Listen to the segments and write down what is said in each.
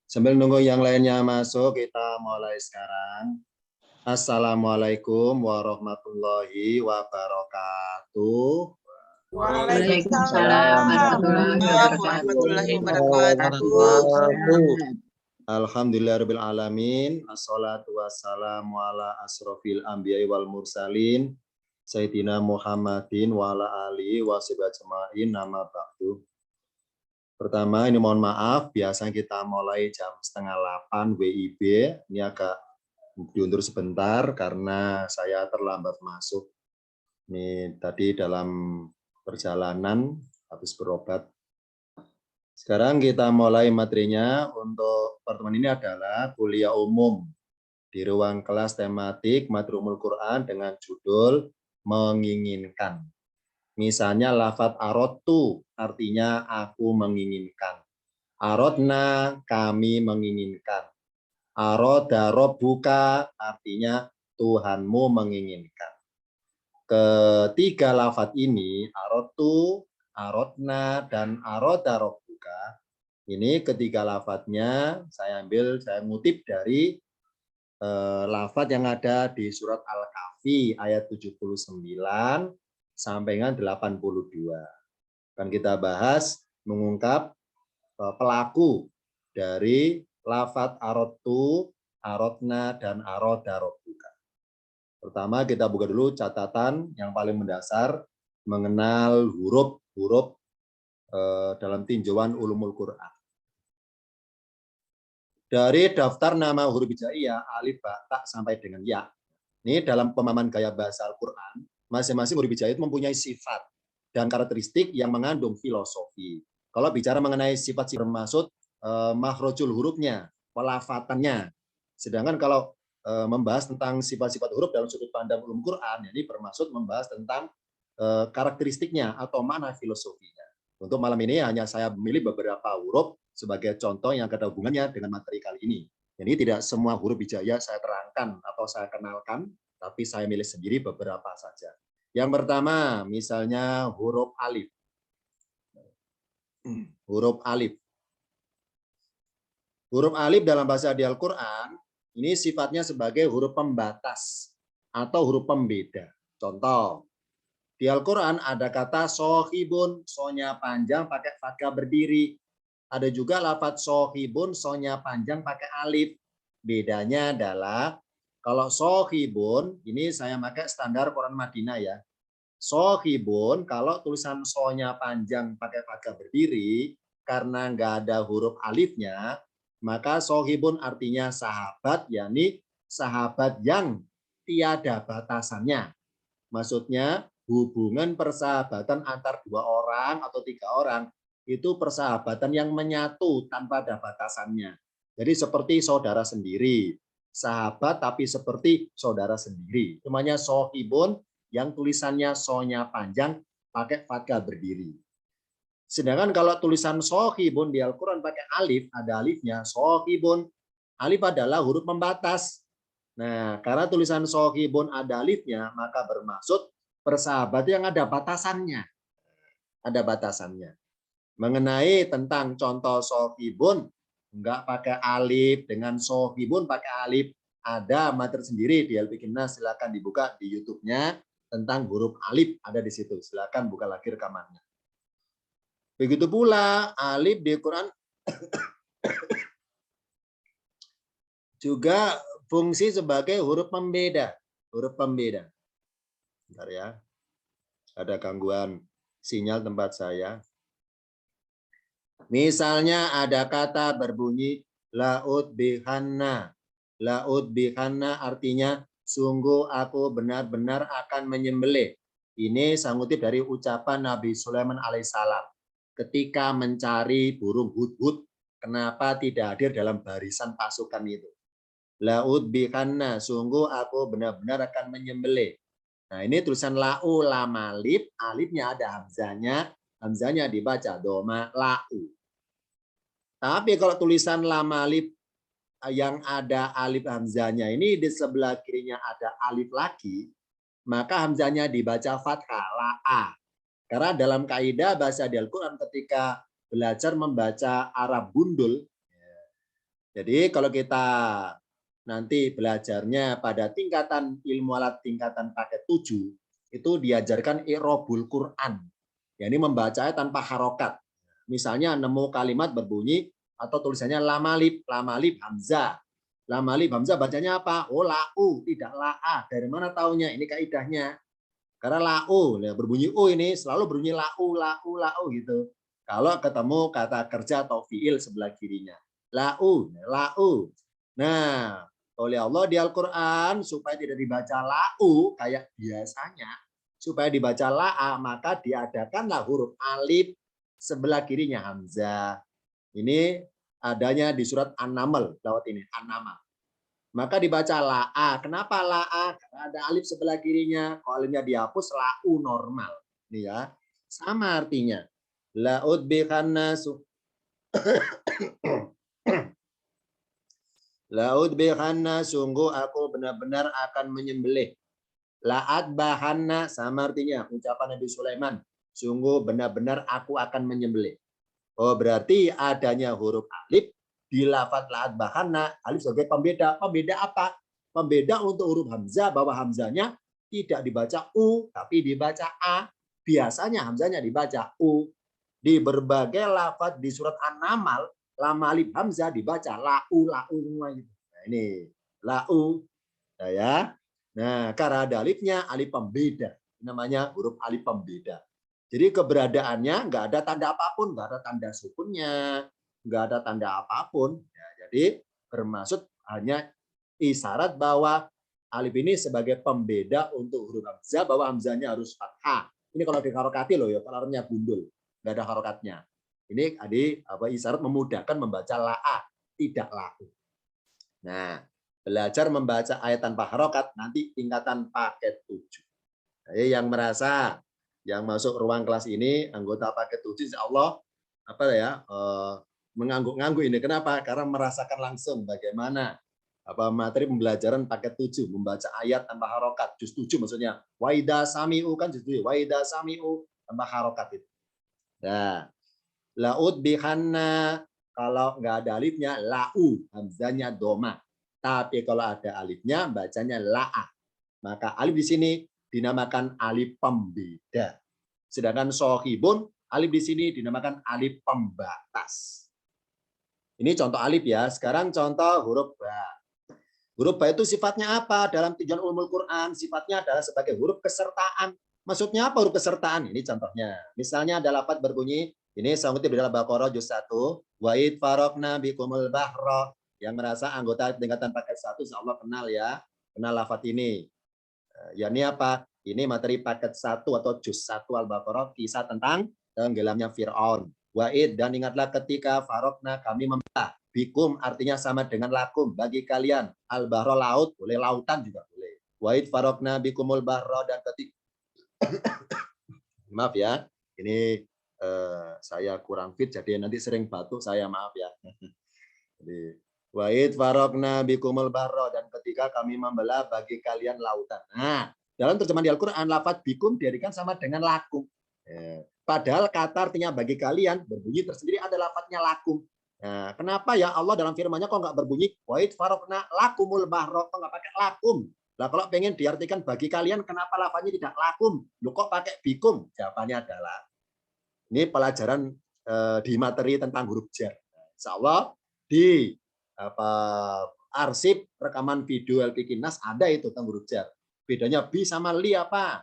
Sambil nunggu yang lainnya masuk, kita mulai sekarang. Assalamualaikum warahmatullahi wabarakatuh. Waalaikumsalam warahmatullahi wabarakatuh. Alhamdulillahirabbil alamin. Assalatu wassalamu ala asrofil anbiya'i wal mursalin Sayyidina Muhammadin wa ala alihi wa sahbihi ajma'in. Nama ba'du. Pertama, ini mohon maaf, biasanya kita mulai jam 7:30 WIB. Ini agak diundur sebentar karena saya terlambat masuk. Ini tadi dalam perjalanan habis berobat. Sekarang kita mulai materinya. Untuk pertemuan ini adalah kuliah umum di ruang kelas tematik Madrumul Quran dengan judul menginginkan. Misalnya lafadz arodtu artinya aku menginginkan. Arodna kami menginginkan. Aroda robbuka artinya Tuhanmu menginginkan. Ketiga lafadz ini arodtu, arodna, dan aroda robbuka. Ini ketiga lafadznya saya ngutip dari lafadz yang ada di surat Al-Kahfi ayat 79 sampai dengan 82. Akan kita bahas mengungkap pelaku dari lafadz arodtu, arodna, dan aroda robbuka. Pertama kita buka dulu catatan yang paling mendasar mengenal huruf-huruf dalam tinjauan ulumul Quran. Dari daftar nama huruf hijaiyah alif, ba, ta sampai dengan ya. Ini dalam pemahaman gaya bahasa Al-Qur'an, masing-masing huruf hijaiyah itu mempunyai sifat dan karakteristik yang mengandung filosofi. Kalau bicara mengenai sifat bermaksud makhrajul hurufnya, pelafatannya. Sedangkan kalau membahas tentang sifat-sifat huruf dalam sudut pandang ulum Quran, ini bermaksud membahas tentang karakteristiknya atau mana filosofinya. Untuk malam ini hanya saya memilih beberapa huruf sebagai contoh yang ada hubungannya dengan materi kali ini. Jadi tidak semua huruf hijaiyah saya terangkan atau saya kenalkan, tapi saya milih sendiri beberapa saja. Yang pertama, misalnya huruf alif. Huruf alif. Huruf alif dalam bahasa di Al-Quran, ini sifatnya sebagai huruf pembatas atau huruf pembeda. Contoh, di Al-Quran ada kata sohibun, sonya panjang pakai fathah berdiri. Ada juga lafadz sohibun, sonya panjang pakai alif. Bedanya adalah kalau sohibun, ini saya pakai standar Quran Madinah ya. Sohibun, kalau tulisan sonya panjang pakai fathah berdiri, karena nggak ada huruf alifnya, maka sohibun artinya sahabat, yakni sahabat yang tiada batasannya. Maksudnya hubungan persahabatan antar dua orang atau tiga orang itu persahabatan yang menyatu tanpa ada batasannya. Jadi seperti saudara sendiri, sahabat tapi seperti saudara sendiri. Namanya sohibun yang tulisannya sonya panjang pakai fathah berdiri. Sedangkan kalau tulisan sohibun di Al-Quran pakai alif, ada alifnya, sohibun. Alif adalah huruf pembatas. Nah, karena tulisan sohibun ada alifnya, maka bermaksud persahabatan yang ada batasannya. Ada batasannya. Mengenai tentang contoh sohibun, enggak pakai alif, dengan sohibun pakai alif, ada materi sendiri di Al-Fiqhnas, silakan dibuka di YouTube-nya tentang huruf alif, ada di situ. Silakan buka lagi rekamannya. Begitu pula alif di Quran juga fungsi sebagai huruf pembeda. Huruf pembeda. Bentar ya. Ada gangguan sinyal tempat saya. Misalnya ada kata berbunyi laut bihanna. Laut bihanna artinya sungguh aku benar-benar akan menyembelih. Ini saya ngutip dari ucapan Nabi Sulaiman alaihissalam. Ketika mencari burung hudhud, kenapa tidak hadir dalam barisan pasukan itu? Laut bihanna, sungguh aku benar-benar akan menyembelih. Nah ini tulisan lau lam alif, alifnya ada hamzanya, hamzanya dibaca doma lau. Tapi kalau tulisan lam alif yang ada alif hamzanya ini di sebelah kirinya ada alif lagi, maka hamzanya dibaca fathah la a. Karena dalam kaidah bahasa di Al-Quran ketika belajar membaca Arab gundul. Jadi kalau kita nanti belajarnya pada tingkatan ilmu alat tingkatan paket 7, itu diajarkan i'rabul Quran. Ya, ini membacanya tanpa harokat. Misalnya nemu kalimat berbunyi atau tulisannya lamalib, lamalib hamzah. Lamalib hamzah bacanya apa? Oh, lau, tidak la'a. Dari mana taunya? Ini kaidahnya. Karena lau, ya, berbunyi u ini selalu berbunyi lau, lau, lau gitu. Kalau ketemu kata kerja atau fiil sebelah kirinya. Lau, lau. Nah, oleh Allah di Al-Quran supaya tidak dibaca lau kayak biasanya, supaya dibaca la'a, maka diadakanlah huruf alif sebelah kirinya hamzah. Ini adanya di surat An-Naml lewat ini, An-Naml. Maka dibaca la'a. Kenapa la'a? Karena ada alif sebelah kirinya. Kalau alifnya dihapus, la'u normal. Ini ya. Sama artinya. La'ud bikhannasu. La'ud bikhanna, sungguh aku benar-benar akan menyembelih. La'ad bahanna, sama artinya. Ucapan Nabi Sulaiman. Sungguh benar-benar aku akan menyembelih. Oh, berarti adanya huruf alif di lafaz la'ad bahanna, alif sebagai pembeda. Pembeda apa? Pembeda untuk huruf hamzah, bahwa hamzahnya tidak dibaca u, tapi dibaca a. Biasanya hamzahnya dibaca u. Di berbagai lafaz di surat An-Naml, lama alif hamzah dibaca lau, lau. Nah, ini lau. Nah, ya. Nah, karena ada alifnya, alif pembeda. Namanya huruf alif pembeda. Jadi keberadaannya nggak ada tanda apapun, nggak ada tanda sukunnya, nggak ada tanda apapun. Ya, jadi bermaksud hanya isyarat bahwa alif ini sebagai pembeda untuk huruf hamzah, bahwa hamzahnya harus fathah. Ini kalau diharokati loh ya, kalau harusnya gundul, nggak ada harokatnya. Ini ada isyarat memudahkan membaca la'a, tidak lahu. Nah, belajar membaca ayat tanpa harokat nanti tingkatan paket 7. Jadi yang merasa yang masuk ruang kelas ini anggota paket 7 insya Allah mengangguk-ngangguk ini. Kenapa? Karena merasakan langsung bagaimana materi pembelajaran paket 7, membaca ayat tanpa harokat, juz 7 maksudnya. Waida sami'u kan juz 7, waida sami'u tanpa harokat itu. Nah, laud bihanna, kalau nggak ada alifnya lau, hamzahnya doma. Tapi kalau ada alifnya bacanya la'a. Maka alif di sini dinamakan alif pembeda. Sedangkan sohibun, alif di sini dinamakan alif pembatas. Ini contoh alif ya. Sekarang contoh huruf ba. Huruf ba itu sifatnya apa? Dalam tujuan ulumul Quran, sifatnya adalah sebagai huruf kesertaan. Maksudnya apa huruf kesertaan? Ini contohnya. Misalnya ada lafaz berbunyi, ini saya kutip di dalam Baqarah juz 1, wa'id farokna bikumul bahro. Yang merasa anggota tingkatan paket 1, insya Allah kenal ya. Kenal lafaz ini. Ya ini apa? Ini materi paket 1 atau juz 1 Al-Baqarah, kisah tentang tenggelamnya Fir'aun. Wa'id, dan ingatlah ketika farokna kami membelah. Bikum artinya sama dengan lakum, bagi kalian. Al-Bahro laut, boleh lautan juga boleh. Wa'id farokna bikumul bahro, dan ketika maaf ya, ini saya kurang fit, jadi nanti sering batuk saya, maaf ya. Jadi wa'id farokna bikumul bahro, dan ketika kami membelah bagi kalian lautan. Nah, dalam terjemahan di Al-Quran, lafaz bikum diartikan sama dengan lakum. Padahal kata artinya bagi kalian berbunyi tersendiri ada lafaznya lakum. Nah, kenapa ya Allah dalam firman-Nya kok nggak berbunyi wa'id farokna lakumul bahro, kok nggak pakai lakum? Lah kalau pengen diartikan bagi kalian, kenapa lafaznya tidak lakum? Lu kok pakai bikum? Jawabannya adalah ini pelajaran di materi tentang huruf jar. Insya Allah di arsip rekaman video LP Kinas ada itu tentang huruf jar. Bedanya bi sama li apa?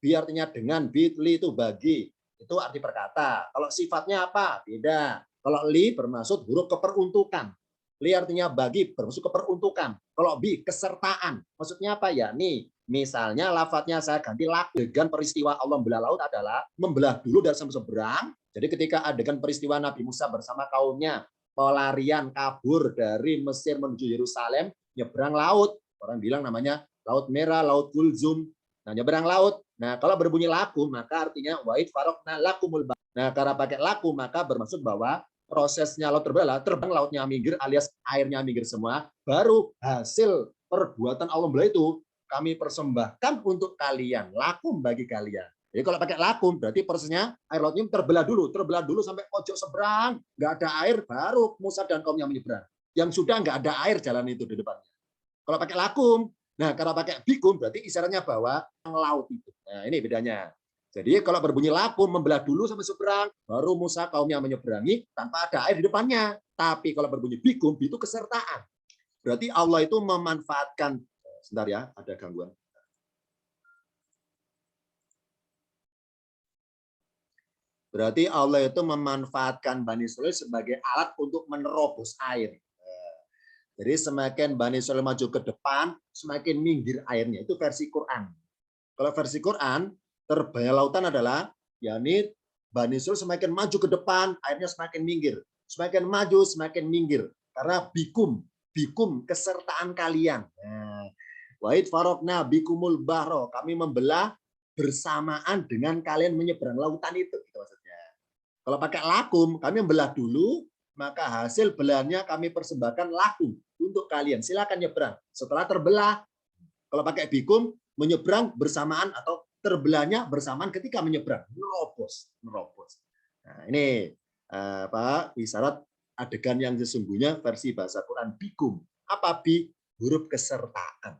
Bi artinya dengan, bi, li itu bagi. Itu arti perkata. Kalau sifatnya apa? Beda. Kalau li bermaksud huruf keperuntukan. Li artinya bagi, bermaksud keperuntukan. Kalau bi, kesertaan. Maksudnya apa ya? Nih, misalnya lafadznya saya ganti laku. Dengan peristiwa Allah membelah laut adalah membelah dulu dari seberang. Jadi ketika adegan peristiwa Nabi Musa bersama kaumnya, pelarian kabur dari Mesir menuju Yerusalem, nyebrang laut. Orang bilang namanya Laut Merah, Laut Kulzum. Nah, nyebrang laut. Nah, kalau berbunyi laku, maka artinya wa'id farokna lakumul bah. Nah, karena pakai laku, maka bermaksud bahwa prosesnya laut terbelah, terbang lautnya minggir alias airnya minggir semua, baru hasil perbuatan Allah belah itu kami persembahkan untuk kalian, lakum bagi kalian. Jadi kalau pakai lakum berarti prosesnya air lautnya terbelah dulu sampai pojok seberang, nggak ada air, baru Musa dan kaumnya menyeberang. Yang sudah nggak ada air jalan itu di depannya. Kalau pakai lakum, nah kalau pakai bikum berarti isyaratnya bahwa laut itu. Nah ini bedanya. Jadi kalau berbunyi lakum membelah dulu sampai seberang, baru Musa kaumnya menyeberangi tanpa ada air di depannya. Tapi kalau berbunyi bikum itu kesertaan. Berarti Allah itu memanfaatkan. Sebentar ya, ada gangguan. Berarti Allah itu memanfaatkan Bani Israil sebagai alat untuk menerobos air. Jadi semakin Bani Israil maju ke depan, semakin minggir airnya. Itu versi Quran. Kalau versi Quran, terbanyak lautan adalah, yakni Bani Israil semakin maju ke depan, airnya semakin minggir. Semakin maju, semakin minggir. Karena bikum kesertaan kalian. Wa'id farokna bikumul bahro. Kami membelah bersamaan dengan kalian menyeberang lautan itu. Gitu maksudnya. Kalau pakai lakum, kami membelah dulu, maka hasil belahannya kami persembahkan lakum untuk kalian. Silakan nyebrang. Setelah terbelah, kalau pakai bikum, menyeberang bersamaan atau terbelahnya bersamaan ketika menyeberang. Nerobos. Nah, ini isyarat adegan yang sesungguhnya versi bahasa Quran bikum. Apa bi? Huruf kesertaan.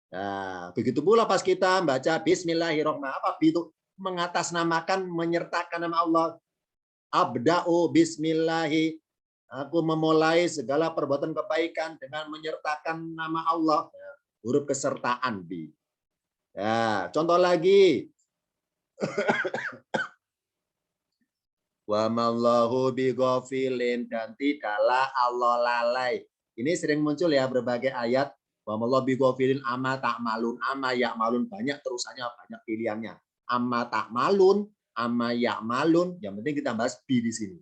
Nah, begitu pula pas kita baca Bismillahirrahmanirrahim. Apa bi itu? Mengatasnamakan, menyertakan nama Allah. Abda'u bismillahi. Aku memulai segala perbuatan kebaikan dengan menyertakan nama Allah. Huruf kesertaan bi. Ya, contoh lagi. Wa mallahu bighafilin, dan tidaklah Allah lalai. Ini sering muncul ya berbagai ayat. Wa mallahu bighafilin amma ta'malun, amma ya'malun, banyak terusannya, banyak pilihannya. Amma ta'malun, amma ya'malun, yang penting kita bahas bi di sini.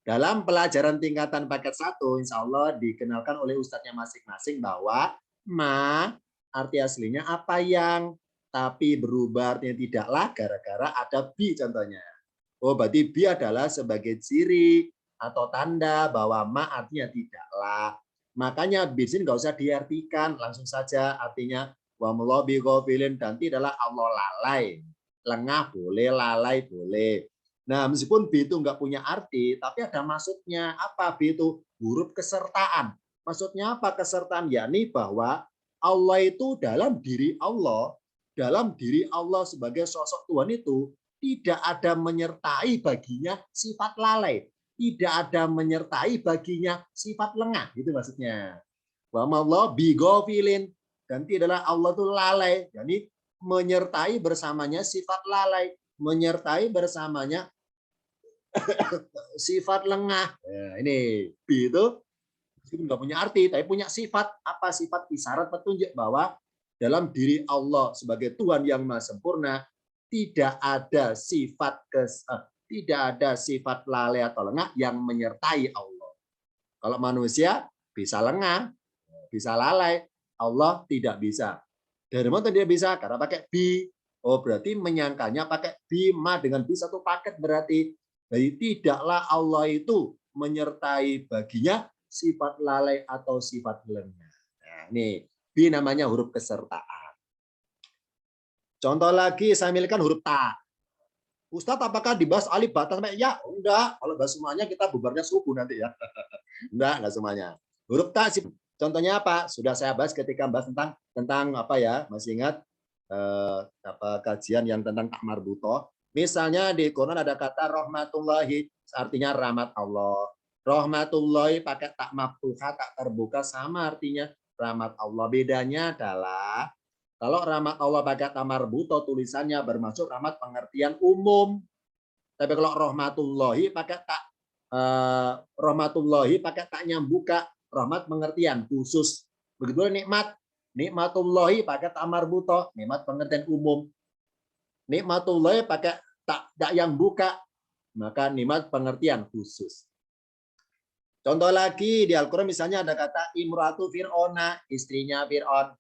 Dalam pelajaran tingkatan paket 1, insya Allah dikenalkan oleh ustadznya masing-masing bahwa ma arti aslinya apa yang, tapi berubah artinya tidaklah gara-gara ada bi contohnya. Oh, berarti bi adalah sebagai ciri atau tanda bahwa ma artinya tidaklah. Makanya bi sini nggak usah diartikan, langsung saja artinya wa mallahu bighafilin, dan tidaklah Allah lalai. Lengah boleh, lalai boleh. Nah, meskipun bi itu nggak punya arti, tapi ada maksudnya. Apa bi itu? Huruf kesertaan. Maksudnya apa kesertaan? Yakni bahwa Allah itu dalam diri Allah sebagai sosok Tuhan itu tidak ada menyertai baginya sifat lalai, tidak ada menyertai baginya sifat lengah, gitu maksudnya. Wa Allah bighafilin, dan tidaklah Allah itu lalai, yakni menyertai bersamanya sifat lalai, menyertai bersamanya sifat lengah. Nah, ini bi itu nggak punya arti, tapi punya sifat. Apa sifat? Isyarat petunjuk bahwa dalam diri Allah sebagai Tuhan yang maha sempurna tidak ada sifat lalai atau lengah yang menyertai Allah. Kalau manusia bisa lengah, bisa lalai, Allah tidak bisa. Dari mana dia bisa? Karena pakai bi. Oh, berarti menyangkanya pakai bi, ma dengan bi satu paket berarti. Jadi tidaklah Allah itu menyertai baginya sifat lalai atau sifat lengah. Nah, ini bi namanya huruf kesertaan. Contoh lagi, saya milihkan huruf ta. Ustadz, apakah dibahas alif ba ta sampai ya? Enggak. Kalau bahas semuanya kita bubarnya subuh nanti ya. Enggak semuanya. Huruf ta sih. Contohnya apa? Sudah saya bahas ketika bahas tentang apa ya? Masih ingat kajian yang tentang tak marbutoh. Misalnya di Quran ada kata rahmatullahi, artinya rahmat Allah. Rahmatullahi pakai tak maftuhah, tak terbuka, sama artinya rahmat Allah. Bedanya adalah kalau rahmat Allah pakai tak marbutoh, tulisannya bermaksud rahmat pengertian umum. Tapi kalau rahmatullahi pakai tak taknya buka, rahmat pengertian khusus. Begitu nikmat. Nikmatullahi pakai tak marbutoh, nikmat pengertian umum. Nikmatullahi pakai tak yang buka, maka nikmat pengertian khusus. Contoh lagi di Al-Quran misalnya ada kata imratu fir'ona, istrinya Fir'aun.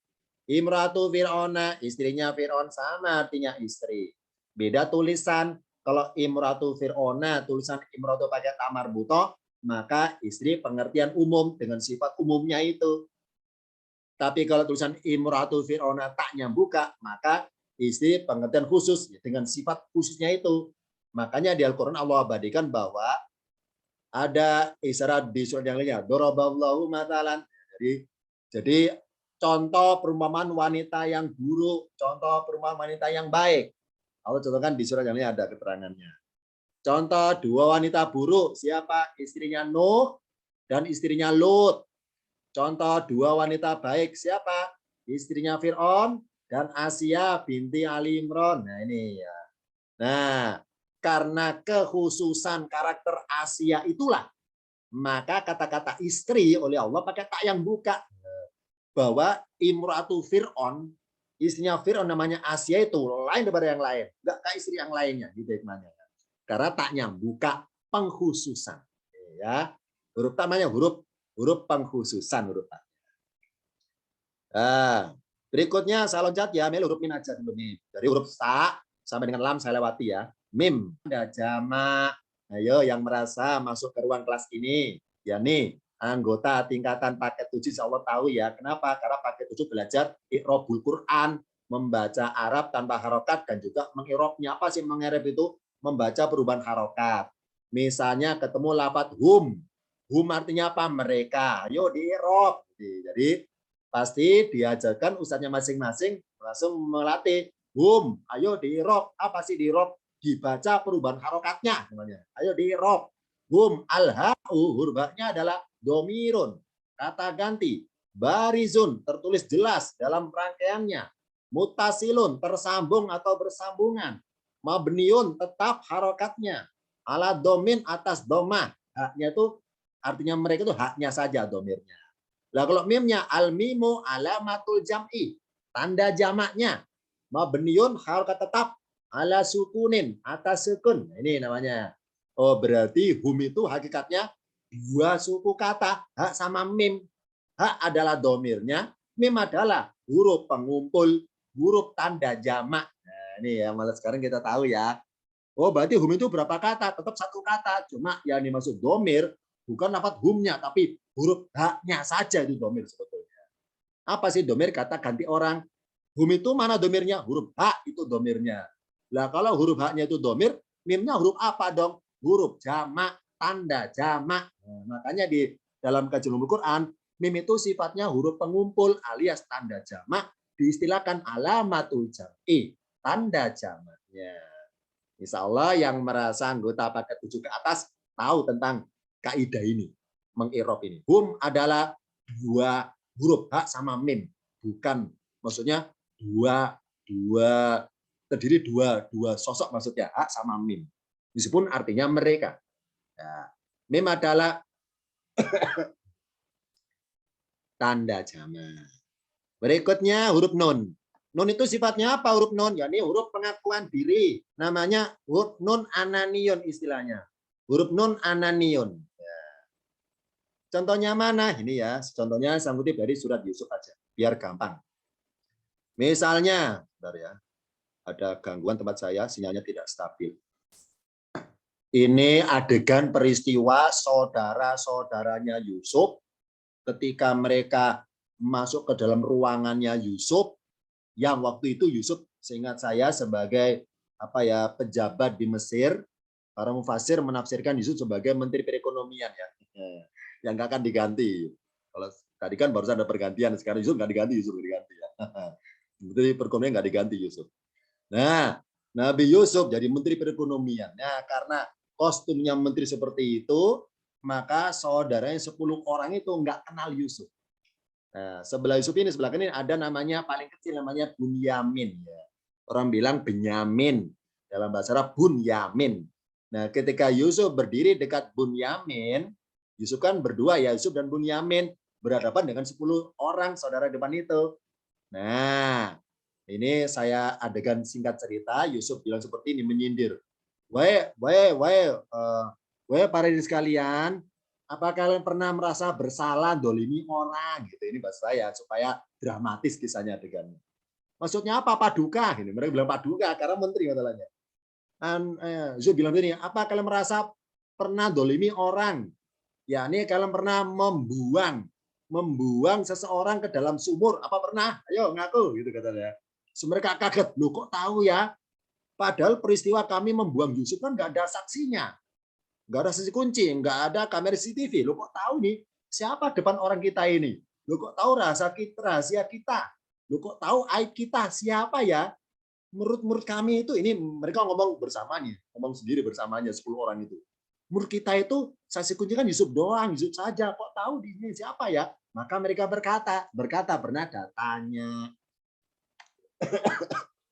Imratu fir'ona, istrinya Fir'aun, sama artinya istri. Beda tulisan. Kalau imratu fir'ona, tulisan imratu pakai tak marbutoh, maka istri pengertian umum dengan sifat umumnya itu. Tapi kalau tulisan imratu fir'ona taknya buka, maka istri pengertian khusus ya, dengan sifat khususnya itu. Makanya di Al-Qur'an Allah abadikan bahwa ada isyarat di surat yang lainnya. Daraballahu matalan. Jadi contoh perumpamaan wanita yang buruk, contoh perumpamaan wanita yang baik. Allah contohkan di surat yang lain ada keterangannya. Contoh dua wanita buruk, siapa? Istrinya Nuh dan istrinya Lut. Contoh dua wanita baik, siapa? Istrinya Fir'aun dan Asia binti Ali Imran. Nah ini ya. Nah, karena kekhususan karakter Asia itulah, maka kata-kata istri oleh Allah pakai tak yang buka. Bahwa Imratu Fir'aun, istrinya Fir'aun namanya Asia itu lain daripada yang lain. Enggak kayak istri yang lainnya. Gitu hikmahnya. Karena taknya buka pengkhususan. Ya, huruf tamanya huruf pengkhususan huruf tak. Nah, berikutnya saya loncat ya, Mel huruf min aja dulu nih. Dari huruf sa sampai dengan lam saya lewati ya. Mim ada jamak. Ayo yang merasa masuk ke ruang kelas ini, ya nih anggota tingkatan paket 7 insya Allah tahu ya. Kenapa? Karena paket 7 belajar i'rabul Quran, membaca Arab tanpa harokat dan juga mengirobnya. Apa sih mengirab itu? Membaca perubahan harokat. Misalnya ketemu lafadz hum. Hum artinya apa? Mereka. Ayo diirob. Jadi pasti diajarkan ustadznya masing-masing langsung melatih. Hum, ayo diirob. Apa sih diirob? Dibaca perubahan harokatnya namanya. Ayo diirob. Hum al-ha'u hurufnya adalah domirun. Kata ganti. Barizun tertulis jelas dalam rangkaiannya. Mutasilun tersambung atau bersambungan. Mabniun tetap harokatnya. Ala domin atas domah. Haknya itu artinya mereka itu haknya saja domirnya. Lah kalau mimnya al-mimu alamatul jam'i. Tanda jamaknya. Mabniun harokat tetap ala sukunin atas sukun. Ini namanya. Oh berarti hum itu hakikatnya dua suku kata. Hak sama mim. Hak adalah domirnya. Mim adalah huruf pengumpul. Huruf tanda jamak. Nah, ini ya malah sekarang kita tahu ya. Oh berarti hum itu berapa kata? Tetap satu kata. Cuma yang dimaksud domir bukan lafadz humnya. Tapi huruf haknya saja itu domir sebetulnya. Apa sih domir? Kata ganti orang. Hum itu mana domirnya? Huruf hak itu domirnya. Lah kalau huruf haknya itu domir, mimnya huruf apa dong? Huruf jamak, tanda jamak. Nah, makanya di dalam kajian Al-Quran, mim itu sifatnya huruf pengumpul alias tanda jamak, diistilahkan alamatul jam'i, tanda jamaknya. Insya Allah yang merasa anggota paket 7 ke atas tahu tentang kaidah ini, mengirob ini. Hum adalah dua huruf hak sama mim, bukan maksudnya terdiri dua sosok maksudnya hak sama mim. Meskipun artinya mereka. Ya, mim adalah tanda jamak. Berikutnya huruf nun. Nun itu sifatnya apa huruf nun? Ya ini huruf pengakuan diri. Namanya huruf nun ananion istilahnya. Huruf nun ananion. Ya. Contohnya mana? Ini ya. Contohnya saya kutip dari surat Yusuf aja. Biar gampang. Misalnya, bentar ya. Ada gangguan tempat saya, sinyalnya tidak stabil. Ini adegan peristiwa saudara-saudaranya Yusuf ketika mereka masuk ke dalam ruangannya Yusuf, yang waktu itu Yusuf seingat saya sebagai pejabat di Mesir. Para mufasir menafsirkan Yusuf sebagai menteri perekonomian ya, yang nggak akan diganti. Kalau tadi kan barusan ada pergantian, sekarang Yusuf nggak diganti, Yusuf diganti ya. Menteri perekonomian nggak diganti Yusuf. Nah, Nabi Yusuf jadi menteri perekonomian. Nah, karena kostumnya menteri seperti itu, maka saudaranya 10 orang itu nggak kenal Yusuf. Nah, sebelah Yusuf ini, sebelah ini ada namanya paling kecil namanya Bunyamin. Ya. Orang bilang Benyamin. Dalam bahasa Arab Bunyamin. Nah, ketika Yusuf berdiri dekat Bunyamin, Yusuf kan berdua ya, Yusuf dan Bunyamin berhadapan dengan 10 orang saudara depan itu. Nah, ini saya adegan singkat cerita, Yusuf bilang seperti ini menyindir. Wae para diri sekalian, apa kalian pernah merasa bersalah dolimi orang? Gitu ini bahasa saya supaya dramatis kisahnya adegannya. Maksudnya apa paduka? Ini mereka bilang paduka karena menteri katanya. Yusuf bilang begini, apa kalian merasa pernah dolimi orang? Ya ini kalian pernah membuang seseorang ke dalam sumur? Apa pernah? Ayo ngaku gitu katanya. Mereka kaget, loh kok tahu ya? Padahal peristiwa kami membuang Yusuf kan nggak ada saksinya, nggak ada saksi kunci, nggak ada kamera CCTV. Loh kok tahu nih siapa depan orang kita ini? Loh kok tahu rahasia kita? Loh kok tahu aib kita? Siapa ya? Menurut kami itu, ini mereka ngomong bersamanya, ngomong sendiri bersamanya 10 orang itu. Menurut kita itu saksi kunci kan Yusuf doang, Yusuf saja. Kok tahu di sini siapa ya? Maka mereka berkata bernada tanya.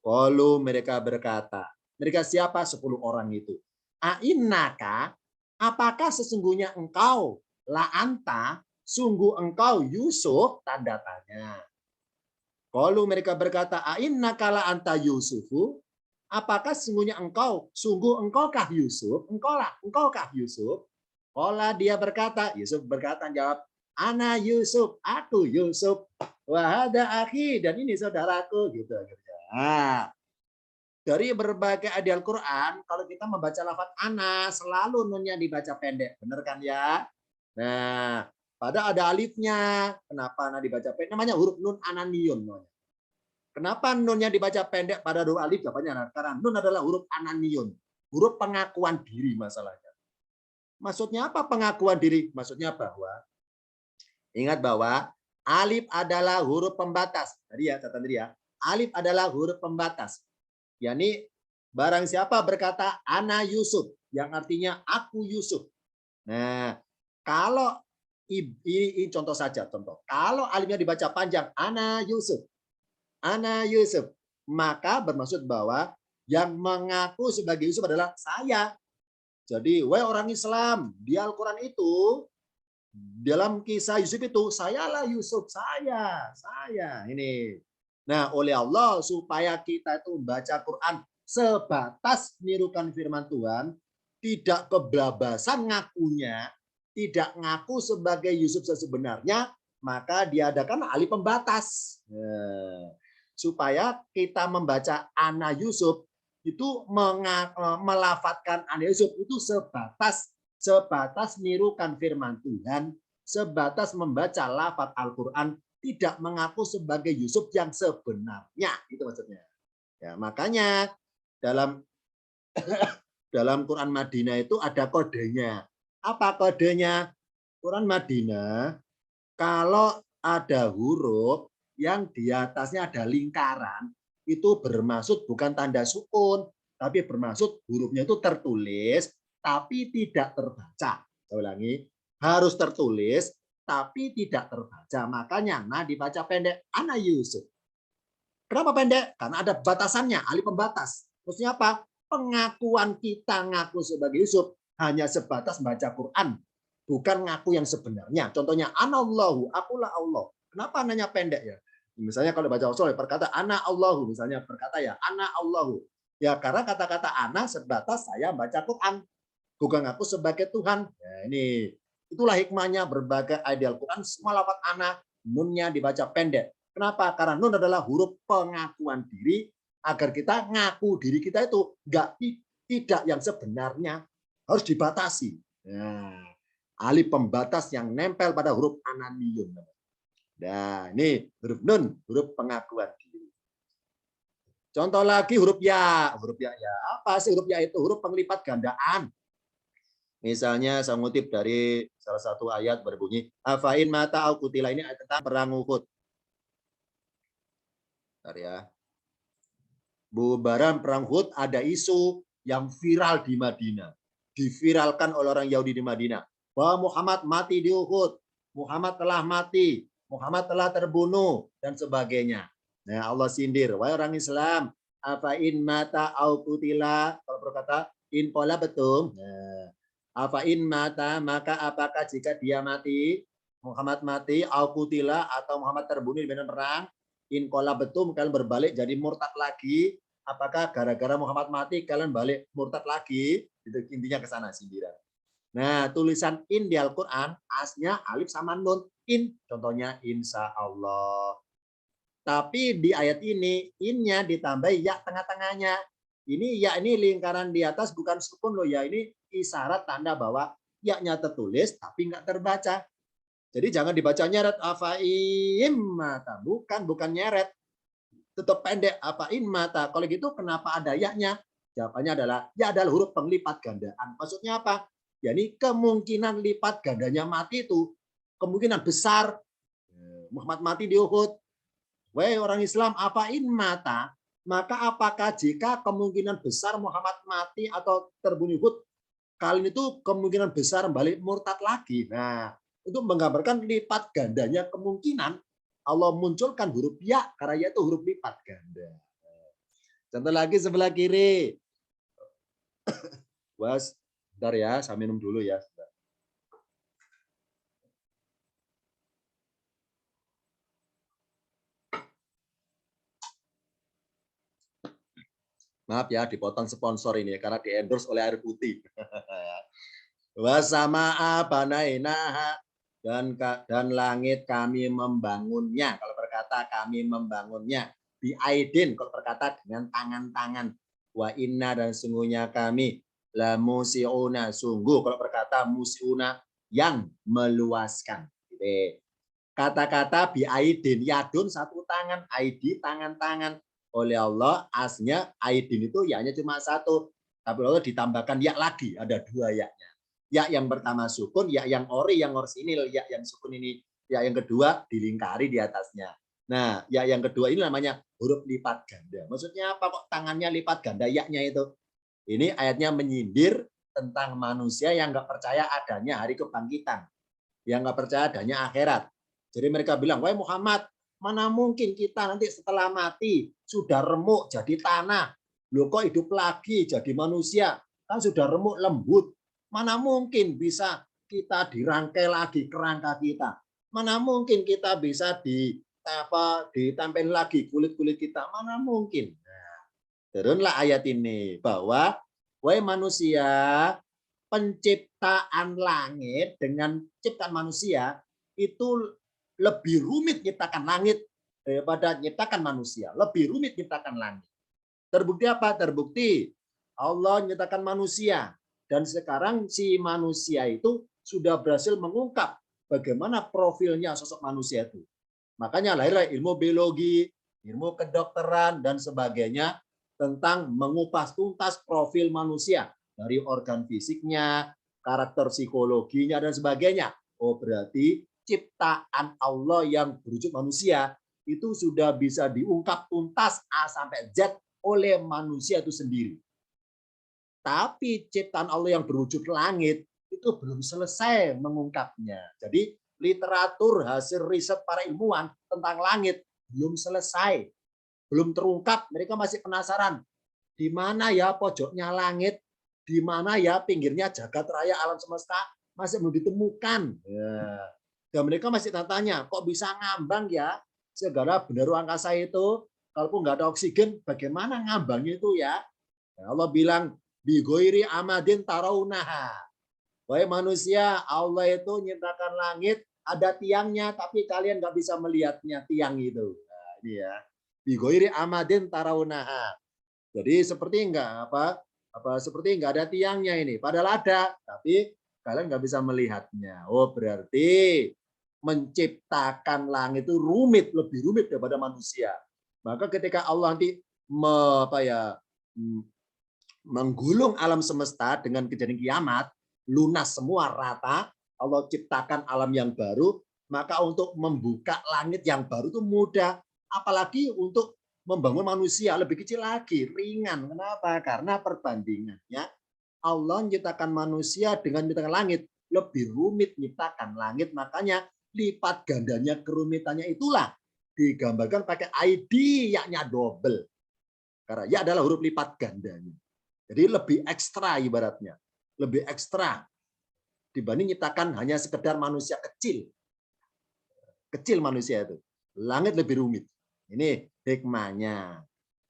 Lalu mereka berkata, mereka siapa? 10 orang itu. Ainnaka, apakah sesungguhnya engkau, la anta, sungguh engkau Yusuf, tanda tanya. Kalau mereka berkata, ainnaka la anta Yusufu, apakah sesungguhnya engkau, sungguh engkaukah Yusuf? Engkaukah Yusuf? Kalau dia berkata, Yusuf berkata, jawab, ana Yusuf, aku Yusuf, wahada akhi, dan ini saudaraku, gitu. Nah, dari berbagai ayat Al-Quran, kalau kita membaca lafaz ana, selalu nunnya dibaca pendek, benar kan ya? Nah, pada ada alifnya, kenapa ana dibaca pendek? Namanya huruf nun ananiyun. Kenapa nunnya dibaca pendek pada huruf alif? Jawabannya karena nun adalah huruf ananiyun, huruf pengakuan diri masalahnya. Maksudnya apa pengakuan diri? Maksudnya bahwa ingat bahwa alif adalah huruf pembatas. Tadi ya, catatan tadi ya. Alif adalah huruf pembatas. yakni barang siapa berkata ana Yusuf, yang artinya aku Yusuf. Nah, kalau ini contoh saja, contoh. Kalau alifnya dibaca panjang, ana Yusuf, maka bermaksud bahwa yang mengaku sebagai Yusuf adalah saya. Jadi, wahai orang Islam, di Al-Quran itu, dalam kisah Yusuf itu, sayalah Yusuf, saya. Ini. Nah, oleh Allah supaya kita itu membaca Quran sebatas nirukan firman Tuhan, tidak kebablasan ngakunya, tidak ngaku sebagai Yusuf sebenarnya, maka diadakan alif pembatas. Supaya kita membaca ana Yusuf itu melafatkan ana Yusuf itu sebatas nirukan firman Tuhan, sebatas membaca lafaz Al-Quran, tidak mengaku sebagai Yusuf yang sebenarnya, itu maksudnya. Ya, makanya dalam Quran Madinah itu ada kodenya. Apa kodenya? Quran Madinah kalau ada huruf yang di atasnya ada lingkaran, itu bermaksud bukan tanda sukun, tapi bermaksud hurufnya itu tertulis tapi tidak terbaca. Saya ulangi, harus tertulis tapi tidak terbaca. Makanya nah dibaca pendek, ana Yusuf. Kenapa pendek? Karena ada batasannya, alif pembatas. Maksudnya apa? Pengakuan kita ngaku sebagai Yusuf hanya sebatas baca Quran, bukan ngaku yang sebenarnya. Contohnya, anallahu, akulah Allah. Kenapa nanya pendek ya? Misalnya kalau baca usul berkata ana Allahu, misalnya berkata ya ana Allahu. Ya karena kata-kata ana sebatas saya baca Quran, bukan ngaku sebagai Tuhan. Nah, ini itulah hikmahnya berbagai ayat Al-Quran, semua lafaz ana nunnya dibaca pendek. Kenapa? Karena nun adalah huruf pengakuan diri, agar kita ngaku diri kita itu tidak yang sebenarnya, harus dibatasi. Nah, alif pembatas yang nempel pada huruf ananiyun. Nah, ini huruf nun, huruf pengakuan diri. Contoh lagi huruf ya. Huruf ya, apa sih huruf ya itu? Huruf penglipat gandaan. Misalnya saya ngutip dari salah satu ayat berbunyi afain mata au kutila, ini ayat tentang perang Uhud. Bentar ya. Bubaran perang Uhud ada isu yang viral di Madinah. Diviralkan oleh orang Yahudi di Madinah bahwa Muhammad mati di Uhud. Muhammad telah mati, Muhammad telah terbunuh dan sebagainya. Nah, Allah sindir, wahai orang Islam, afain mata au kutila, kalau berkata in pola betul. Nah, afain mata, maka apakah jika dia mati, Muhammad mati, au kutila, atau Muhammad terbunuh di medan perang, in kola betul, kalian berbalik jadi murtad lagi, apakah gara-gara Muhammad mati kalian balik murtad lagi? Itu intinya ke sana sindiran. Nah, tulisan in di Al-Quran, asnya alif sama nun. In, contohnya insya Allah. Tapi di ayat ini, innya ditambah ya tengah-tengahnya. Ini ya ini lingkaran di atas bukan sukun loh ya. Ini isyarat tanda bahwa ya-nya tertulis tapi nggak terbaca. Jadi jangan dibaca nyeret. Afaim mata. Bukan nyeret. Tetap pendek apa in mata. Kalau gitu kenapa ada ya-nya? Jawabannya adalah ya adalah huruf penglipat gandaan. Maksudnya apa? Ya ini kemungkinan lipat gandanya mati itu kemungkinan besar. Muhammad mati di Uhud. Wahai orang Islam, apa in mata? Maka apakah jika kemungkinan besar Muhammad mati atau terbunuh Uhud, kali itu kemungkinan besar balik murtad lagi. Nah, untuk menggambarkan lipat gandanya kemungkinan, Allah munculkan huruf ya, karena ya itu huruf lipat ganda. Contoh lagi sebelah kiri. Was, bentar ya, saya minum dulu ya. Maaf ya, dipotong sponsor ini karena di-endorse oleh air putih. Wasama'a banainaha dan langit kami membangunnya. Kalau berkata kami membangunnya. Biaidin kalau berkata dengan tangan-tangan. Wa inna dan sungguhnya kami la musiuna sungguh kalau berkata musiuna yang meluaskan. Kata-kata biaidin yadun satu tangan, aidi tangan-tangan. Oleh Allah asnya aidin itu ya-nya cuma satu, tapi Allah ditambahkan ya lagi, ada dua ya-nya. Ya yang pertama sukun, ya yang ori, yang orsinil, ya yang sukun ini, ya yang kedua dilingkari di atasnya. Nah, ya yang kedua ini namanya huruf lipat ganda. Maksudnya apa kok tangannya lipat ganda ya-nya itu? Ini ayatnya menyindir tentang manusia yang nggak percaya adanya hari kebangkitan, yang nggak percaya adanya akhirat. Jadi mereka bilang, wahai Muhammad, mana mungkin kita nanti setelah mati sudah remuk jadi tanah, loh kok hidup lagi jadi manusia, kan sudah remuk lembut, mana mungkin bisa kita dirangkai lagi kerangka kita, mana mungkin kita bisa ditempel lagi kulit-kulit kita, mana mungkin. Nah, turunlah ayat ini bahwa wahai manusia, penciptaan langit dengan ciptaan manusia itu lebih rumit nyiptakan langit daripada nyiptakan manusia. Lebih rumit nyiptakan langit. Terbukti apa? Terbukti Allah nyiptakan manusia. Dan sekarang si manusia itu sudah berhasil mengungkap bagaimana profilnya sosok manusia itu. Makanya lahirlah ilmu biologi, ilmu kedokteran, dan sebagainya tentang mengupas tuntas profil manusia. Dari organ fisiknya, karakter psikologinya, dan sebagainya. Oh berarti ciptaan Allah yang berwujud manusia itu sudah bisa diungkap tuntas A sampai Z oleh manusia itu sendiri. Tapi ciptaan Allah yang berwujud langit itu belum selesai mengungkapnya. Jadi literatur hasil riset para ilmuwan tentang langit belum selesai, belum terungkap. Mereka masih penasaran di mana ya pojoknya langit, di mana ya pinggirnya jagat raya alam semesta, masih belum ditemukan. Ya. Dan mereka masih tanya, kok bisa ngambang ya segala benda ruang angkasa itu? Kalaupun nggak ada oksigen, bagaimana ngambangnya itu ya? Allah bilang, bigoiri amadin taraunaha. Wahai manusia, Allah itu nyiptakan langit, ada tiangnya, tapi kalian nggak bisa melihatnya tiang itu. Nah, ini ya. Bigoiri amadin taraunaha. Jadi seperti seperti enggak ada tiangnya ini. Padahal ada, tapi kalian nggak bisa melihatnya. Oh berarti menciptakan langit itu rumit, lebih rumit daripada manusia. Maka ketika Allah nanti menggulung alam semesta dengan kejadian kiamat, lunas semua rata, Allah ciptakan alam yang baru, maka untuk membuka langit yang baru itu mudah. Apalagi untuk membangun manusia lebih kecil lagi, ringan. Kenapa? Karena perbandingannya Allah menciptakan manusia dengan menciptakan langit lebih rumit menciptakan langit, makanya lipat gandanya kerumitannya itulah digambarkan pakai ID yaknya double. Karena ya adalah huruf lipat gandanya. Jadi lebih ekstra ibaratnya. Lebih ekstra dibanding menciptakan hanya sekedar manusia kecil. Kecil manusia itu. Langit lebih rumit. Ini hikmahnya.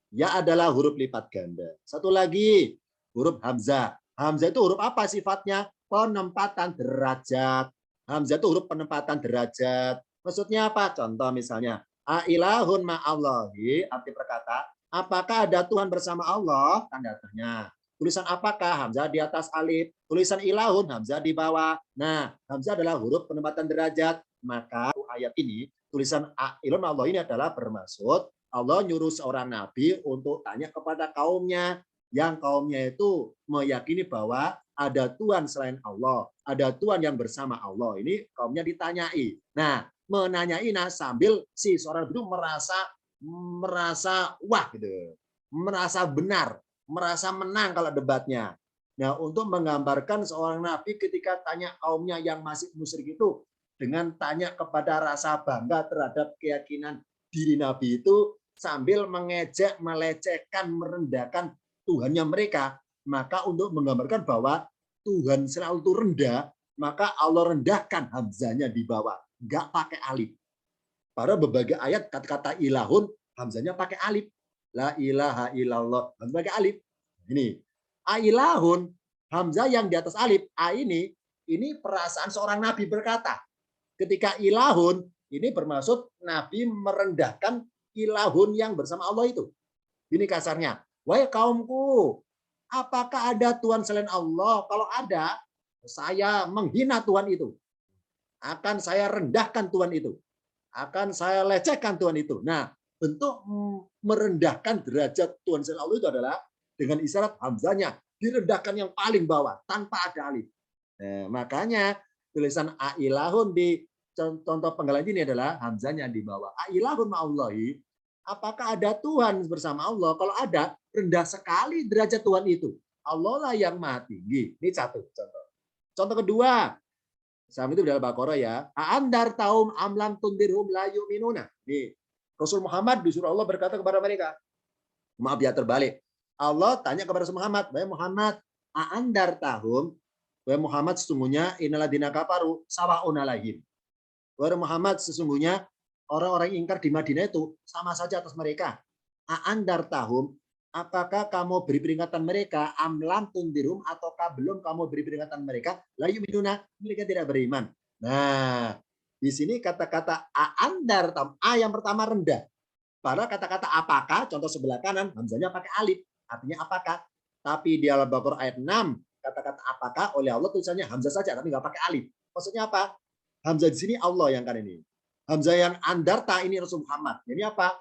Ya adalah huruf lipat ganda. Satu lagi, huruf hamzah. Hamzah itu huruf apa sifatnya? Penempatan derajat. Hamzah itu huruf penempatan derajat. Maksudnya apa? Contoh misalnya, ailahun ma'allahi, arti perkata, apakah ada Tuhan bersama Allah? Tanda tanya. Tulisan apakah? Hamzah di atas alif. Tulisan ilahun, hamzah di bawah. Nah, hamzah adalah huruf penempatan derajat. Maka ayat ini, tulisan ilahun Allah ini adalah bermaksud Allah nyuruh seorang nabi untuk tanya kepada kaumnya, yang kaumnya itu meyakini bahwa ada Tuhan selain Allah, ada Tuhan yang bersama Allah. Ini kaumnya ditanyai. Nah, menanyai sambil si seorang itu merasa wah gitu, merasa benar, merasa menang kalau debatnya. Nah, untuk menggambarkan seorang nabi ketika tanya kaumnya yang masih musyrik itu dengan tanya kepada rasa bangga terhadap keyakinan diri nabi itu sambil mengejek, melecehkan, merendahkan Tuhannya mereka, maka untuk menggambarkan bahwa Tuhan selalu itu rendah, maka Allah rendahkan hamzanya di bawah, nggak pakai alif. Pada berbagai ayat kata-kata ilahun hamzanya pakai alif. La ilaha illallah hamzah pakai alif. Ini ilahun hamzah yang di atas alif. Ini perasaan seorang nabi berkata. Ketika ilahun ini bermaksud nabi merendahkan ilahun yang bersama Allah itu. Ini kasarnya. Wahai kaumku, apakah ada Tuhan selain Allah? Kalau ada, saya menghina Tuhan itu. Akan saya rendahkan Tuhan itu. Akan saya lecehkan Tuhan itu. Nah, bentuk merendahkan derajat Tuhan selain Allah itu adalah dengan isyarat hamzanya direndahkan yang paling bawah tanpa ada alif. Nah, makanya tulisan ailahun di contoh penggalan ini adalah hamzanya di bawah. Ailahun ma'allahi, apakah ada Tuhan bersama Allah? Kalau ada, rendah sekali derajat Tuhan itu. Allah lah yang maha tinggi. Ini satu contoh. Contoh kedua, sama itu dalam Al-Baqarah ya. Andar taum amlam tundirhum la yu'minuna. Nih, Rasul Muhammad disuruh Allah berkata kepada mereka. Maaf ya terbalik. Allah tanya kepada Rasul Muhammad, "Wahai Muhammad, andar tahum, wahai Muhammad sesungguhnya inaladina kafaru sawaun alaihim." Wahai Muhammad sesungguhnya orang-orang ingkar di Madinah itu sama saja atas mereka. Andar tahum, apakah kamu beri peringatan mereka amlam tundirum ataukah belum kamu beri peringatan mereka la yu'minuna, mereka tidak beriman. Nah, di sini kata-kata andar tam a yang pertama rendah. Padahal kata-kata apakah contoh sebelah kanan hamzanya pakai alif, artinya apakah. Tapi di Al-Baqarah ayat 6 kata-kata apakah oleh Allah tulisannya hamzah saja tapi nggak pakai alif. Maksudnya apa? Hamzah di sini Allah yang kan ini. Hamzah yang andarta ini Rasul Muhammad. Jadi apa?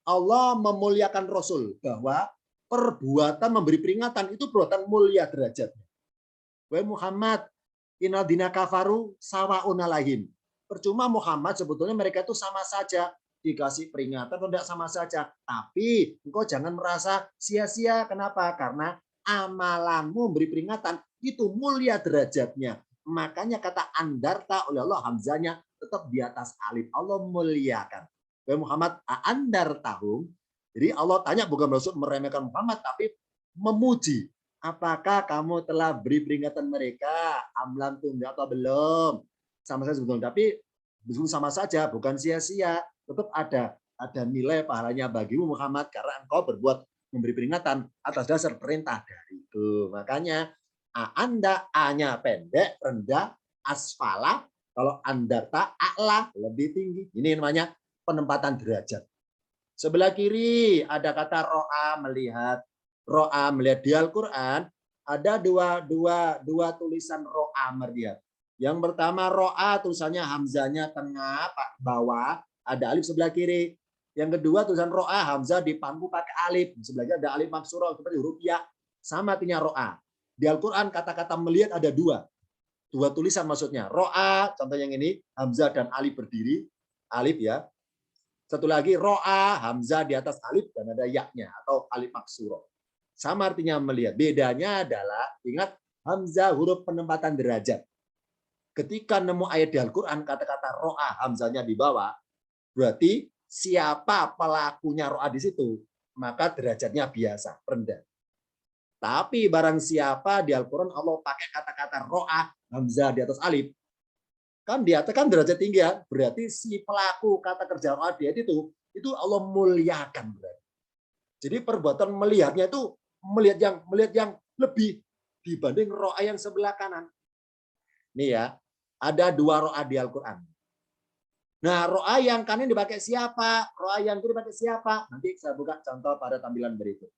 Allah memuliakan Rasul bahwa perbuatan memberi peringatan itu perbuatan mulia derajatnya. Wahai Muhammad, inadina kafaru sawaun alaihim. Percuma Muhammad sebetulnya mereka itu sama saja dikasih peringatan atau tidak sama saja. Tapi engkau jangan merasa sia-sia. Kenapa? Karena amalanmu memberi peringatan itu mulia derajatnya. Makanya kata andarta oleh Allah hamzanya tetap di atas alif. Allah muliakan. Wahai Muhammad, andartahum. Jadi Allah tanya bukan maksud meremehkan Muhammad, tapi memuji. Apakah kamu telah beri peringatan mereka? Amlan tunda atau belum? Sama saja sebetulnya. Tapi sama saja, bukan sia-sia. Tetap ada nilai pahalanya bagimu Muhammad karena engkau berbuat memberi peringatan atas dasar perintah dariku. Makanya anda A-nya pendek, rendah, asfala. Kalau andarta a'la lebih tinggi. Ini namanya penempatan derajat. Sebelah kiri ada kata ro'a melihat. Ro'a melihat di Al-Quran ada dua tulisan ro'a melihat. Yang pertama ro'a tulisannya hamzanya tengah bawah, ada alif sebelah kiri. Yang kedua tulisan ro'a hamzah di pangku pakai alif. Sebelahnya ada alif maksurah seperti huruf ya. Sama artinya ro'a. Di Al-Quran kata-kata melihat ada dua tulisan maksudnya. Ro'a contoh yang ini hamzah dan alif berdiri. Alif ya. Satu lagi ro'a hamzah di atas alif dan ada yaknya atau alif maksuro. Sama artinya melihat. Bedanya adalah ingat hamzah huruf penempatan derajat. Ketika nemu ayat di Al-Quran kata-kata ro'a hamzahnya di bawah, berarti siapa pelakunya ro'a di situ, maka derajatnya biasa, rendah. Tapi barang siapa di Al-Quran Allah pakai kata-kata ro'a hamzah di atas alif, kan di atas kan derajat tinggi ya, berarti si pelaku kata kerja ro'a itu Allah muliakan berarti. Jadi perbuatan melihatnya itu melihat yang lebih dibanding ro'a yang sebelah kanan. Nih ya, ada dua ro'a di Al-Quran. Nah, ro'a yang kanan dipakai siapa? Ro'a yang kiri dipakai siapa? Nanti saya buka contoh pada tampilan berikut.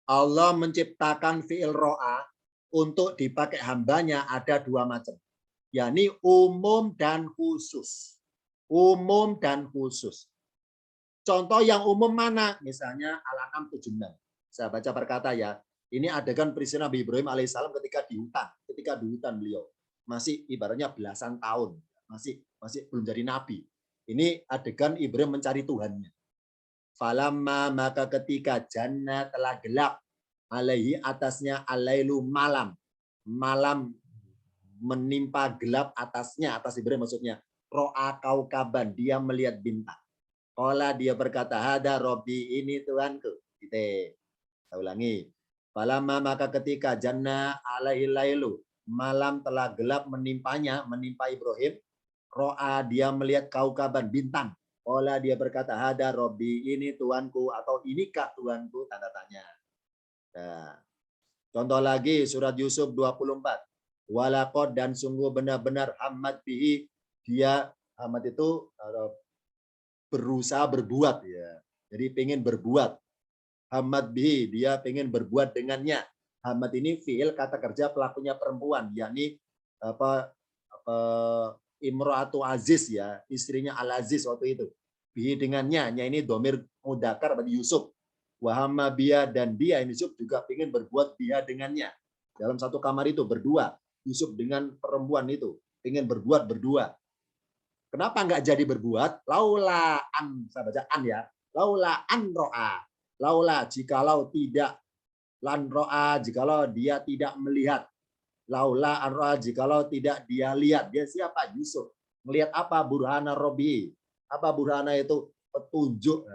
Allah menciptakan fi'il ro'a untuk dipakai hambanya ada dua macam, yakni umum dan khusus. Umum dan khusus. Contoh yang umum mana? Misalnya Al-An'am 76. Saya baca perkata ya. Ini adegan peristiwa Nabi Ibrahim alaihissalam ketika di hutan. Ketika di hutan beliau. Masih ibaratnya belasan tahun. Masih belum jadi nabi. Ini adegan Ibrahim mencari Tuhannya. Falamma maka ketika jannah telah gelap. Alaihi atasnya alailu malam. Malam menimpa gelap atasnya. Atas Ibrahim maksudnya. Ro'a kaukaban. Dia melihat bintang. Qala dia berkata, hada Robbi, ini Tuhanku. Kita ulangi. Falamma maka ketika janna alaihi lailu, malam telah gelap menimpanya, menimpa Ibrahim. Ro'a dia melihat kaukaban bintang. Qala dia berkata, hada Robbi, ini Tuhanku atau inikah Tuhanku? Tanda tanya. Nah, contoh lagi surat Yusuf 24. Walaqad dan sungguh benar-benar hamad bihi, dia hamad itu berusaha berbuat ya. Jadi pengen berbuat. Hamad bihi, dia pengen berbuat dengannya. Hamad ini fiil kata kerja pelakunya perempuan, yakni Imro'atu Aziz ya, istrinya Al Aziz waktu itu. Bihi dengannya, ini domir mudakar berarti Yusuf. Wahama biya dan dia Yusuf juga pengen berbuat dia dengannya. Dalam satu kamar itu berdua. Yusuf dengan perempuan itu pengen berbuat berdua. Kenapa enggak jadi berbuat? Laula an, saya baca an ya. Laula an ro'a. Laula jikalau tidak, lan ro'a jikalau dia tidak melihat. Laula an ro'a jikalau tidak dia lihat. Dia siapa? Yusuf. Melihat apa? Burhana Robi. Apa burhana itu? Petunjuk.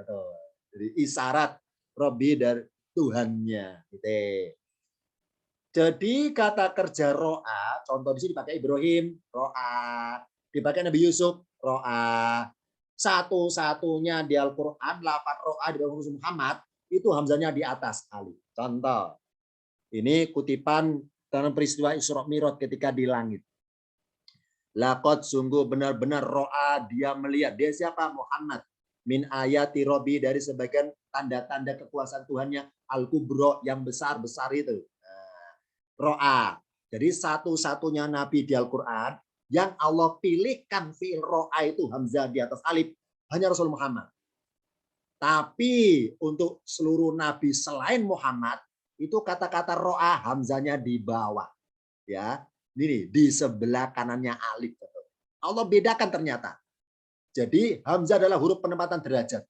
Jadi isyarat Robi dari Tuhannya. Gitu. Jadi kata kerja ro'a, contoh di sini dipakai Ibrahim, ro'a. Dipakai Nabi Yusuf, ro'a. Satu-satunya di Al-Quran, lafaz ro'a di Nabi Muhammad, itu hamzanya di atas alif. Contoh, ini kutipan dalam peristiwa Isra Mi'raj ketika di langit. Laqad sungguh benar-benar ro'a, dia melihat. Dia siapa? Muhammad. Min ayati Robi, dari sebagian tanda-tanda kekuasaan Tuhannya. Al-Kubro, yang besar-besar itu. Ro'a. Jadi satu-satunya nabi di Al-Quran yang Allah pilihkan fi'il ro'a itu hamzah di atas alif hanya Rasul Muhammad. Tapi untuk seluruh nabi selain Muhammad itu kata-kata ro'a hamzanya di bawah. Ya, ini di sebelah kanannya alif. Allah bedakan ternyata. Jadi hamzah adalah huruf penempatan derajat.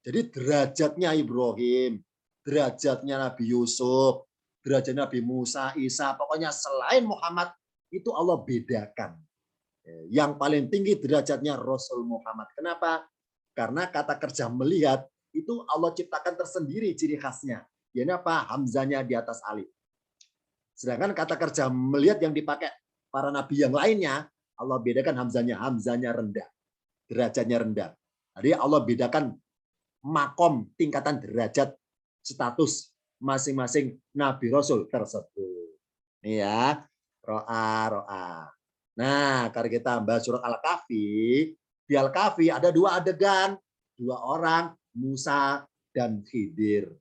Jadi derajatnya Ibrahim, derajatnya Nabi Yusuf, derajat Nabi Musa, Isa, pokoknya selain Muhammad itu Allah bedakan. Yang paling tinggi derajatnya Rasul Muhammad. Kenapa? Karena kata kerja melihat itu Allah ciptakan tersendiri ciri khasnya. Ini apa? Hamzanya di atas alif. Sedangkan kata kerja melihat yang dipakai para nabi yang lainnya, Allah bedakan hamzanya rendah. Derajatnya rendah. Jadi Allah bedakan makom tingkatan derajat status masing-masing nabi rasul tersebut. Ini ya, ro'a. Nah, kalau kita bahas surat Al-Kahfi, di Al-Kahfi ada dua adegan, dua orang, Musa dan Khidir.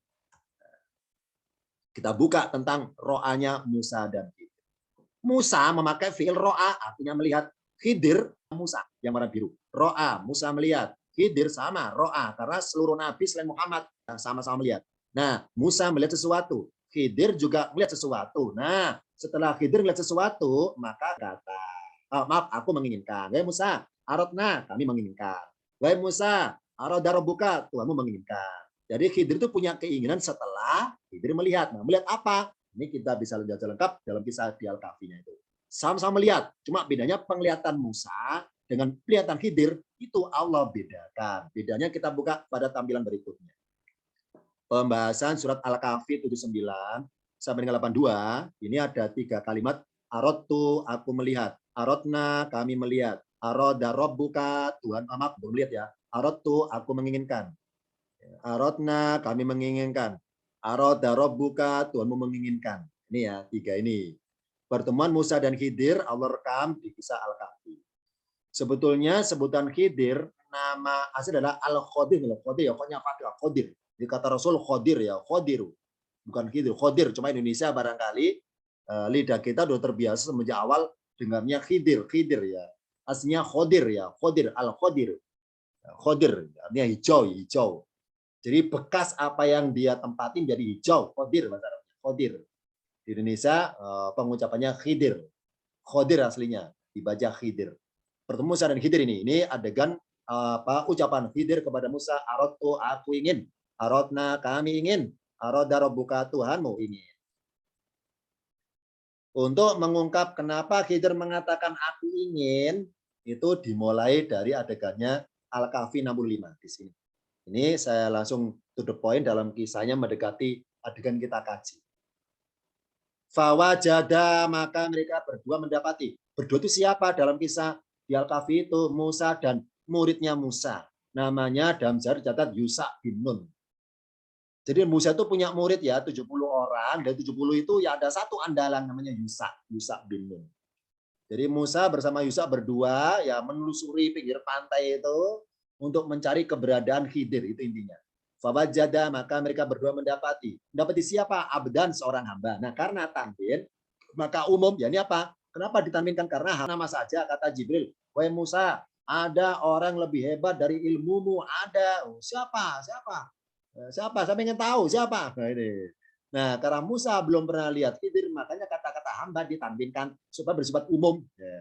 Kita buka tentang ro'anya Musa dan Khidir. Musa memakai fi'il ro'a, artinya melihat. Khidir, Musa yang warna biru. Ro'a, Musa melihat. Khidir sama, ro'a, karena seluruh nabi selain Muhammad sama-sama melihat. Nah, Musa melihat sesuatu. Khidir juga melihat sesuatu. Nah, setelah Khidir melihat sesuatu, maka kata, maaf, aku menginginkan. Wahai Musa, aradna, kami menginginkan. Wahai Musa, arada rabbuka, Tuhanmu menginginkan. Jadi Khidir itu punya keinginan setelah Khidir melihat. Nah, melihat apa? Ini kita bisa lihat lengkap dalam kisah di Al-Kahfi-nya itu. Sama-sama melihat, cuma bedanya penglihatan Musa dengan penglihatan Khidir itu Allah bedakan. Bedanya kita buka pada tampilan berikutnya. Pembahasan surat Al-Kahfi 79 sampai dengan 82, ini ada 3 kalimat. Aradtu, aku melihat. Aradna, kami melihat. Arada rabbuka, Tuhan maaf belum lihat ya. Aradtu, aku menginginkan. Aradna, kami menginginkan. Arada rabbuka, Tuhanmu menginginkan. Ini ya, 3 ini. Pertemuan Musa dan Khidir Allah rekam di kisah Al-Kahfi. Sebetulnya sebutan Khidir nama asli adalah Al-Khodir. Khodir ya, pokoknya Khodir. Di kata Rasul Khodir ya, Khodiru. Bukan Khidir, Khodir. Cuma Indonesia barangkali lidah kita sudah terbiasa semenjak awal dengarnya Khidir ya. Aslinya khodir ya, khodir, al-khodir. Khodir, artinya hijau, hijau. Jadi bekas apa yang dia tempatin jadi hijau, khodir bahasa Arabnya, khodir. Di Indonesia pengucapannya khidir. Khodir aslinya, dibaca khidir. Bertemu Musa dan Khidir ini adegan ucapan Khidir kepada Musa, aradtu aku ingin, aradna kami ingin, arada rabbuka Tuhanmu ingin. Untuk mengungkap kenapa Khidir mengatakan aku ingin, itu dimulai dari adegannya Al-Kahfi 65 di sini. Ini saya langsung to the point dalam kisahnya mendekati adegan kita kaji. Fawajada, maka mereka berdua mendapati. Berdua itu siapa dalam kisah di Al-Kahfi itu? Musa dan muridnya Musa. Namanya dalam sejarah dicatat Yusa bin Nun. Jadi Musa itu punya murid ya 70 orang, dan 70 itu ya ada satu andalan namanya Yusa bin Nun. Jadi Musa bersama Yusa berdua ya menelusuri pinggir pantai itu untuk mencari keberadaan Khidir, itu intinya. Fawajada, maka mereka berdua mendapati. Mendapati siapa? Abdan, seorang hamba. Nah, karena tanwin, maka umum, ya ini apa? Kenapa ditanwinkan? Karena nama saja, kata Jibril. Wahai Musa, ada orang lebih hebat dari ilmumu. Ada. Oh, siapa? Siapa? Saya ingin tahu siapa. Nah, karena Musa belum pernah lihat Khidir, makanya kata-kata hamba ditanwinkan supaya bersifat umum. Ya.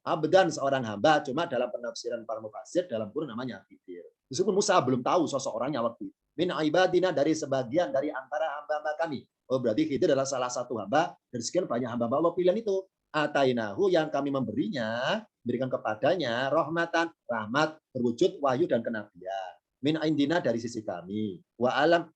Abdan, seorang hamba, cuma dalam penafsiran para mufassir dalam Quran namanya Khidir. Meskipun Musa belum tahu sosok orangnya waktu itu. Min ibadina, dari sebagian dari antara hamba-hamba kami. Oh, berarti Khidir adalah salah satu hamba dari sekian banyak hamba Allah pilihan itu. Atainahu, yang kami memberinya, berikan kepadanya rahmatan, rahmat berwujud wahyu dan kenabian. Min indina, dari sisi kami. Wa alam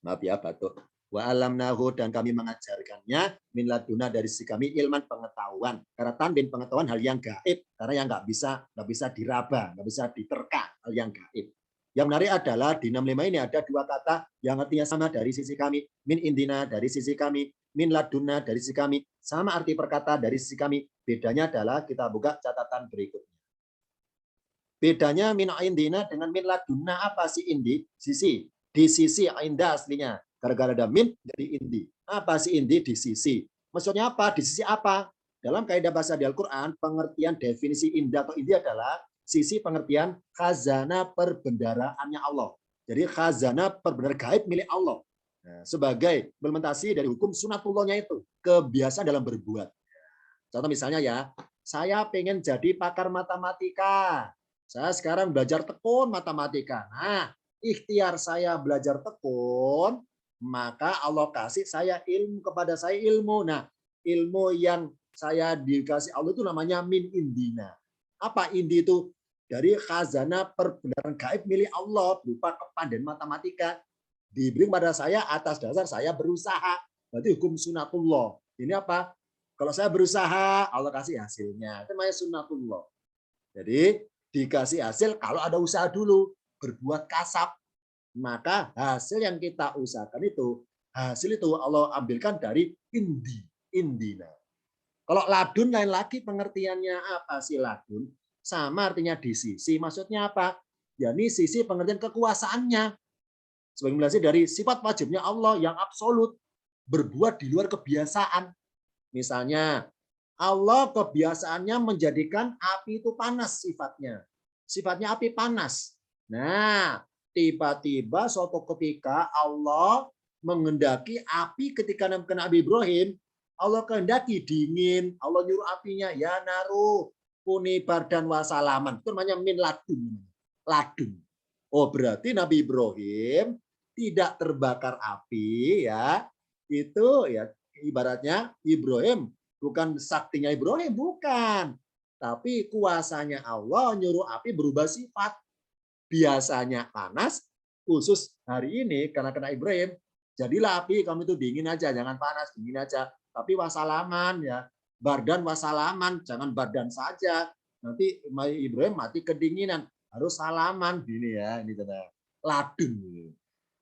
maaf ya batuk. Wa alamnahu, dan kami mengajarkannya min laduna, dari sisi kami ilman, pengetahuan. Karena tanwin pengetahuan hal yang gaib, karena yang nggak bisa diraba, nggak bisa diterka, hal yang gaib. Yang menarik adalah di 65 ini ada dua kata yang artinya sama dari sisi kami. Min indina, dari sisi kami. Min laduna, dari sisi kami. Sama arti perkata dari sisi kami. Bedanya adalah kita buka catatan berikutnya. Bedanya min indina dengan min laduna apa sih indi? Sisi. Di sisi indah aslinya. Gara-gara ada min dari indi. Apa sih indi? Di sisi. Maksudnya apa? Di sisi apa? Dalam kaidah bahasa di Al-Quran, pengertian definisi indah atau indi adalah sisi pengertian khazanah perbendaraannya Allah. Jadi khazanah perbendaharaan gaib milik Allah. Nah, sebagai implementasi dari hukum sunatullahnya itu. Kebiasaan dalam berbuat. Contoh misalnya ya, saya pengen jadi pakar matematika. Saya sekarang belajar tekun matematika. Nah, ikhtiar saya belajar tekun, maka Allah kasih saya ilmu, kepada saya ilmu. Nah, ilmu yang saya dikasih Allah itu namanya min indina. Apa indi itu? Dari khazanah perbendaharaan gaib milik Allah berupa kepandaian matematika. Diberi kepada saya atas dasar saya berusaha. Berarti hukum sunatullah. Ini apa? Kalau saya berusaha, Allah kasih hasilnya. Itu namanya sunatullah. Jadi dikasih hasil kalau ada usaha dulu, berbuat kasab, maka hasil yang kita usahakan itu, hasil itu Allah ambilkan dari indina. Kalau ladun lain lagi pengertiannya apa sih ladun? Sama artinya di sisi, maksudnya apa? Ya ini sisi pengertian kekuasaannya. Sebagai menjelaskan dari sifat wajibnya Allah yang absolut, berbuat di luar kebiasaan. Misalnya, Allah kebiasaannya menjadikan api itu panas sifatnya. Sifatnya api panas. Nah, tiba-tiba suatu ketika Allah menghendaki api ketika kena Nabi Ibrahim, Allah kehendaki dingin, Allah nyuruh apinya, ya naru, kuni bardan wasalaman. Itu namanya min ladun. Ladun. Oh, berarti Nabi Ibrahim tidak terbakar api ya. Itu ya ibaratnya Ibrahim bukan saktinya Ibrahim, bukan. Tapi kuasanya Allah nyuruh api berubah sifat. Biasanya panas, khusus hari ini karena kena Ibrahim, jadilah api kamu itu dingin aja, jangan panas, dingin aja. Tapi wasalaman ya, bardan wasalaman, jangan bardan saja. Nanti Ibrahim mati kedinginan, harus salaman gini ya, ini ladun.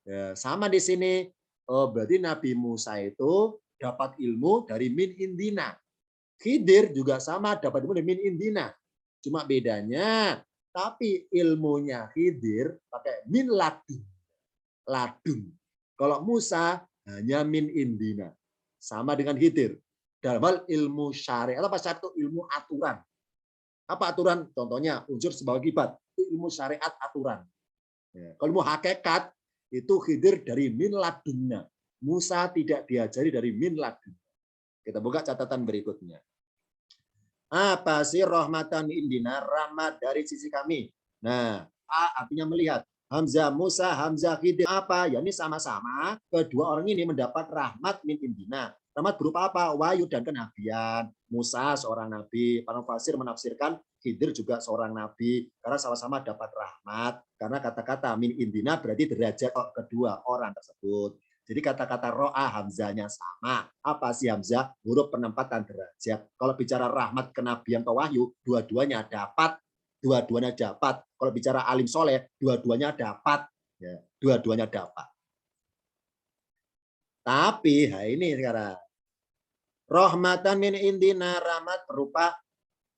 Ya, sama di sini. Oh, berarti Nabi Musa itu dapat ilmu dari min indina. Khidir juga sama dapat ilmu dari min indina. Cuma bedanya, tapi ilmunya Khidir pakai min ladun. Ladun. Kalau Musa hanya min indina. Sama dengan Khidir. dalam hal ilmu syariat. Apa syariat itu? Ilmu aturan. Apa aturan? Contohnya unsur sebagai akibat. Itu ilmu syariat aturan. Ya. Kalau ilmu hakikat itu Khidir dari min ladunna. Musa tidak diajari dari min ladunna. Kita buka catatan berikutnya. Apa sih rahmatan indina, rahmat dari sisi kami? Nah, artinya melihat. Hamzah Musa, Hamzah Khidir. Apa? Ya ini sama-sama kedua orang ini mendapat rahmat min indina. Rahmat berupa apa? Wahyu dan kenabian. Musa seorang nabi. Para mufassir menafsirkan Khidir juga seorang nabi. Karena sama-sama dapat rahmat. Karena kata-kata min indina berarti derajat kedua orang tersebut. Jadi kata-kata ro'a hamzahnya sama. Apa sih hamzah? Huruf penempatan derajat. Kalau bicara rahmat, kenabian atau wahyu, dua-duanya dapat. Dua-duanya dapat. Kalau bicara alim soleh, dua-duanya dapat. Ya, dua-duanya dapat. Tapi, ini sekarang. Rahmatan min indina, rahmat berupa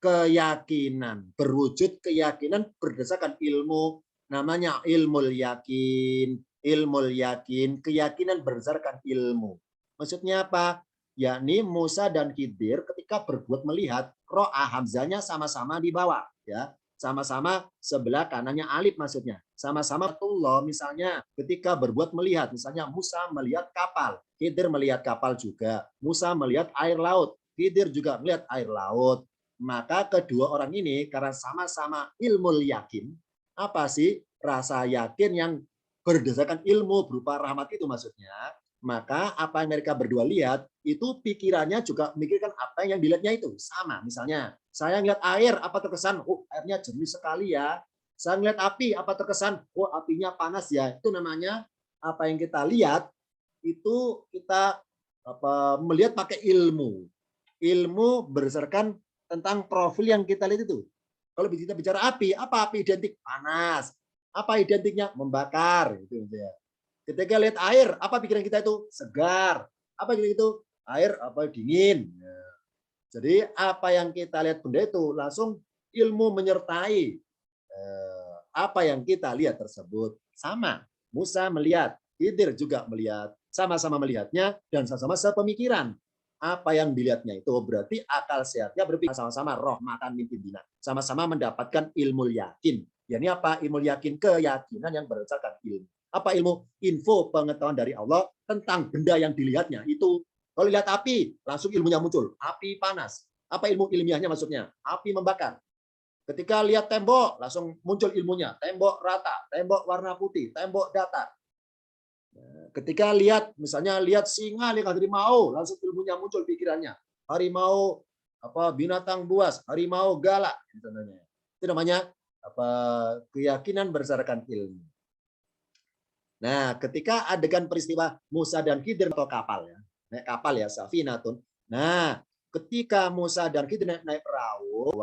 keyakinan. Berwujud keyakinan berdasarkan ilmu. Namanya ilmul yakin. Ilmul yakin, keyakinan berdasarkan ilmu. Maksudnya apa? Yakni Musa dan Khidir ketika berbuat melihat, ro'ah hamzahnya sama-sama di bawah, ya. Sama-sama sebelah kanannya alif maksudnya. Sama-sama tullah misalnya ketika berbuat melihat, misalnya Musa melihat kapal, Khidir melihat kapal juga. Musa melihat air laut, Khidir juga melihat air laut. Maka kedua orang ini karena sama-sama ilmul yakin, apa sih rasa yakin yang berdasarkan ilmu berupa rahmat itu maksudnya, maka apa yang mereka berdua lihat itu pikirannya juga memikirkan apa yang dilihatnya itu sama. Misalnya saya ngeliat air, apa terkesan? Oh, airnya jernih sekali ya. Saya ngeliat api, apa terkesan? Oh, apinya panas ya. Itu namanya apa yang kita lihat itu kita melihat pakai ilmu. Ilmu berdasarkan tentang profil yang kita lihat itu. Kalau kita bicara api, apa api identik? Panas. Apa identiknya? Membakar. Ketika lihat air, apa pikiran kita itu? Segar. Apa itu? Air apa dingin. Jadi apa yang kita lihat benda itu langsung ilmu menyertai apa yang kita lihat tersebut. Sama. Musa melihat, Khidir juga melihat. Sama-sama melihatnya dan sama-sama sepemikiran. Apa yang dilihatnya itu berarti akal sehatnya berpikir sama-sama rahmatan min indina. Sama-sama mendapatkan ilmu yakin. Ya, ini apa? Ilmu yakin, keyakinan yang berdasarkan ilmu. Apa ilmu? Info pengetahuan dari Allah tentang benda yang dilihatnya. Itu kalau lihat api, langsung ilmunya muncul. Api panas. Apa ilmu ilmiahnya maksudnya? Api membakar. Ketika lihat tembok, langsung muncul ilmunya. Tembok rata, tembok warna putih, tembok datar. Ketika lihat, misalnya lihat singa, lihat harimau, langsung ilmunya muncul pikirannya. Harimau binatang buas, harimau galak. Itu namanya keyakinan berdasarkan ilmu. Nah, ketika adegan peristiwa Musa dan Khidir atau kapal ya, naik kapal ya, safinatun. Nah, ketika Musa dan Khidir naik perahu,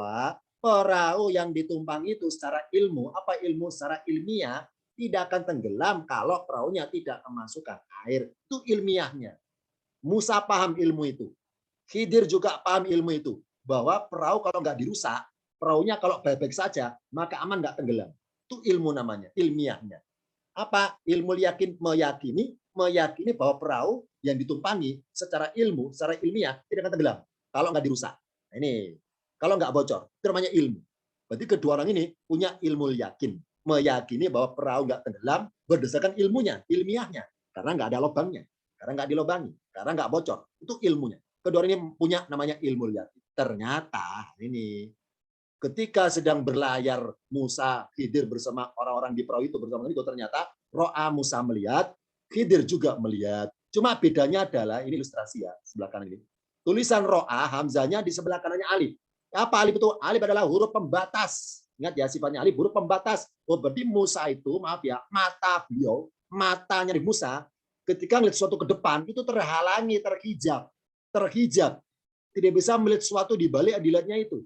perahu yang ditumpangi itu secara ilmu, apa ilmu secara ilmiah tidak akan tenggelam kalau perahunya tidak kemasukan air. Itu ilmiahnya. Musa paham ilmu itu. Khidir juga paham ilmu itu. Bahwa perahu kalau nggak dirusak, perahunya kalau baik-baik saja, maka aman nggak tenggelam. Itu ilmu namanya, ilmiahnya. Apa? Ilmu yakin, meyakini bahwa perahu yang ditumpangi secara ilmu, secara ilmiah tidak akan tenggelam kalau nggak dirusak. Nah, ini kalau nggak bocor, itu namanya ilmu. Berarti kedua orang ini punya ilmu yakin, meyakini bahwa perahu nggak tenggelam berdasarkan ilmunya, ilmiahnya, karena nggak ada lubangnya, karena nggak dilobangi, karena nggak bocor. Itu ilmunya. Kedua orang ini punya namanya ilmu yakin. Ternyata ini ketika sedang berlayar Musa, Khidir bersama orang-orang di perahu itu bersama itu ternyata ro'a Musa melihat, Khidir juga melihat. Cuma bedanya adalah ini ilustrasi ya sebelah kanan ini. Tulisan ro'a hamzanya di sebelah kanannya alif. Apa alif itu? Alif adalah huruf pembatas. Ingat ya sifatnya alif huruf pembatas. Oh berarti Musa itu maaf ya mata beliau, matanya di Musa ketika melihat sesuatu ke depan itu terhalangi, terhijab, tidak bisa melihat sesuatu di balik dilihatnya itu.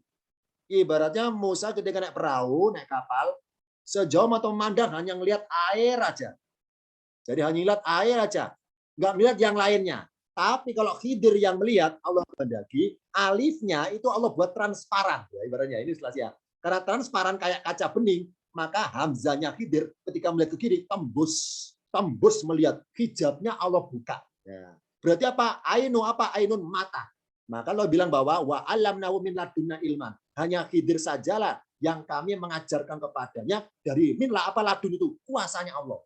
Ibaratnya Musa ketika naik perahu, naik kapal, sejauh mata memandang hanya melihat air aja. Jadi hanya melihat air aja, nggak melihat yang lainnya. Tapi kalau Khidir yang melihat, Allah kehendaki, alifnya itu Allah buat transparan. Ya, ibaratnya ini ya. Karena transparan kayak kaca bening, maka hamzanya Khidir ketika melihat ke kiri tembus melihat hijabnya Allah buka. Ya. Berarti apa? Ainun mata. Maka Allah bilang bahwa wa alamnahu min ladunna ilman. Hanya Khidir sajalah yang kami mengajarkan kepadanya dari minlah apa ladun itu kuasanya Allah.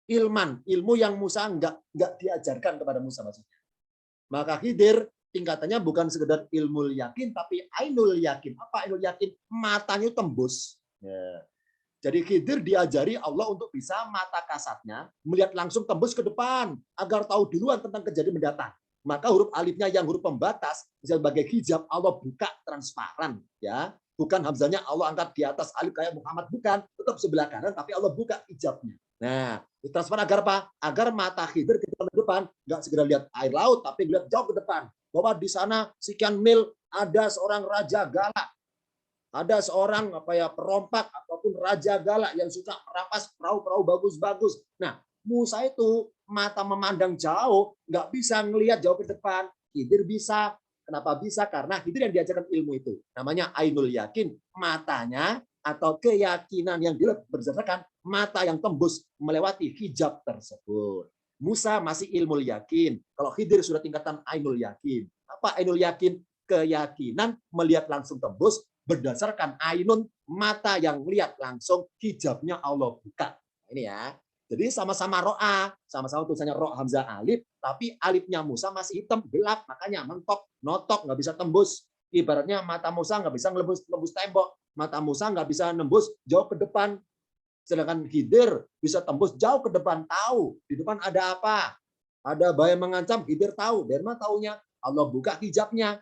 Ilman, ilmu yang Musa enggak diajarkan kepada Musa maksudnya. Maka Khidir tingkatannya bukan sekedar ilmu yakin tapi ainul yakin. Apa ainul yakin? Matanya tembus. Ya. Jadi Khidir diajari Allah untuk bisa mata kasatnya melihat langsung tembus ke depan agar tahu duluan tentang kejadian mendatang. Maka huruf alifnya yang huruf pembatas sebagai hijab Allah buka transparan, ya. Bukan hamzanya Allah angkat di atas alif kayak Muhammad, bukan, tetap sebelah kanan tapi Allah buka hijabnya. Nah, transparan agar apa? Agar mata Khidir ketika ke depan nggak segera lihat air laut tapi lihat jauh ke depan. Bahwa di sana sekian mil ada seorang raja galak, ada seorang perompak ataupun raja galak yang suka merampas perahu-perahu bagus-bagus. Nah, Musa itu mata memandang jauh, nggak bisa ngelihat jauh ke depan. Khidir bisa. Kenapa bisa? Karena Khidir yang diajarkan ilmu itu. Namanya ainul yakin, matanya atau keyakinan yang dilihat berdasarkan mata yang tembus melewati hijab tersebut. Musa masih ilmu yakin. Kalau Khidir sudah tingkatan ainul yakin. Apa ainul yakin? Keyakinan melihat langsung tembus berdasarkan ainun, mata yang melihat langsung hijabnya Allah buka. Ini ya. Jadi sama-sama ro'a, sama-sama tulisannya ro hamzah alif, tapi alifnya Musa masih hitam gelap, makanya mentok, notok, nggak bisa tembus. Ibaratnya mata Musa nggak bisa nembus tembok, mata Musa nggak bisa nembus jauh ke depan. Sedangkan Khidir bisa tembus jauh ke depan, tahu di depan ada apa, ada bahaya mengancam, Khidir tahu. Dari mana taunya? Allah buka hijabnya.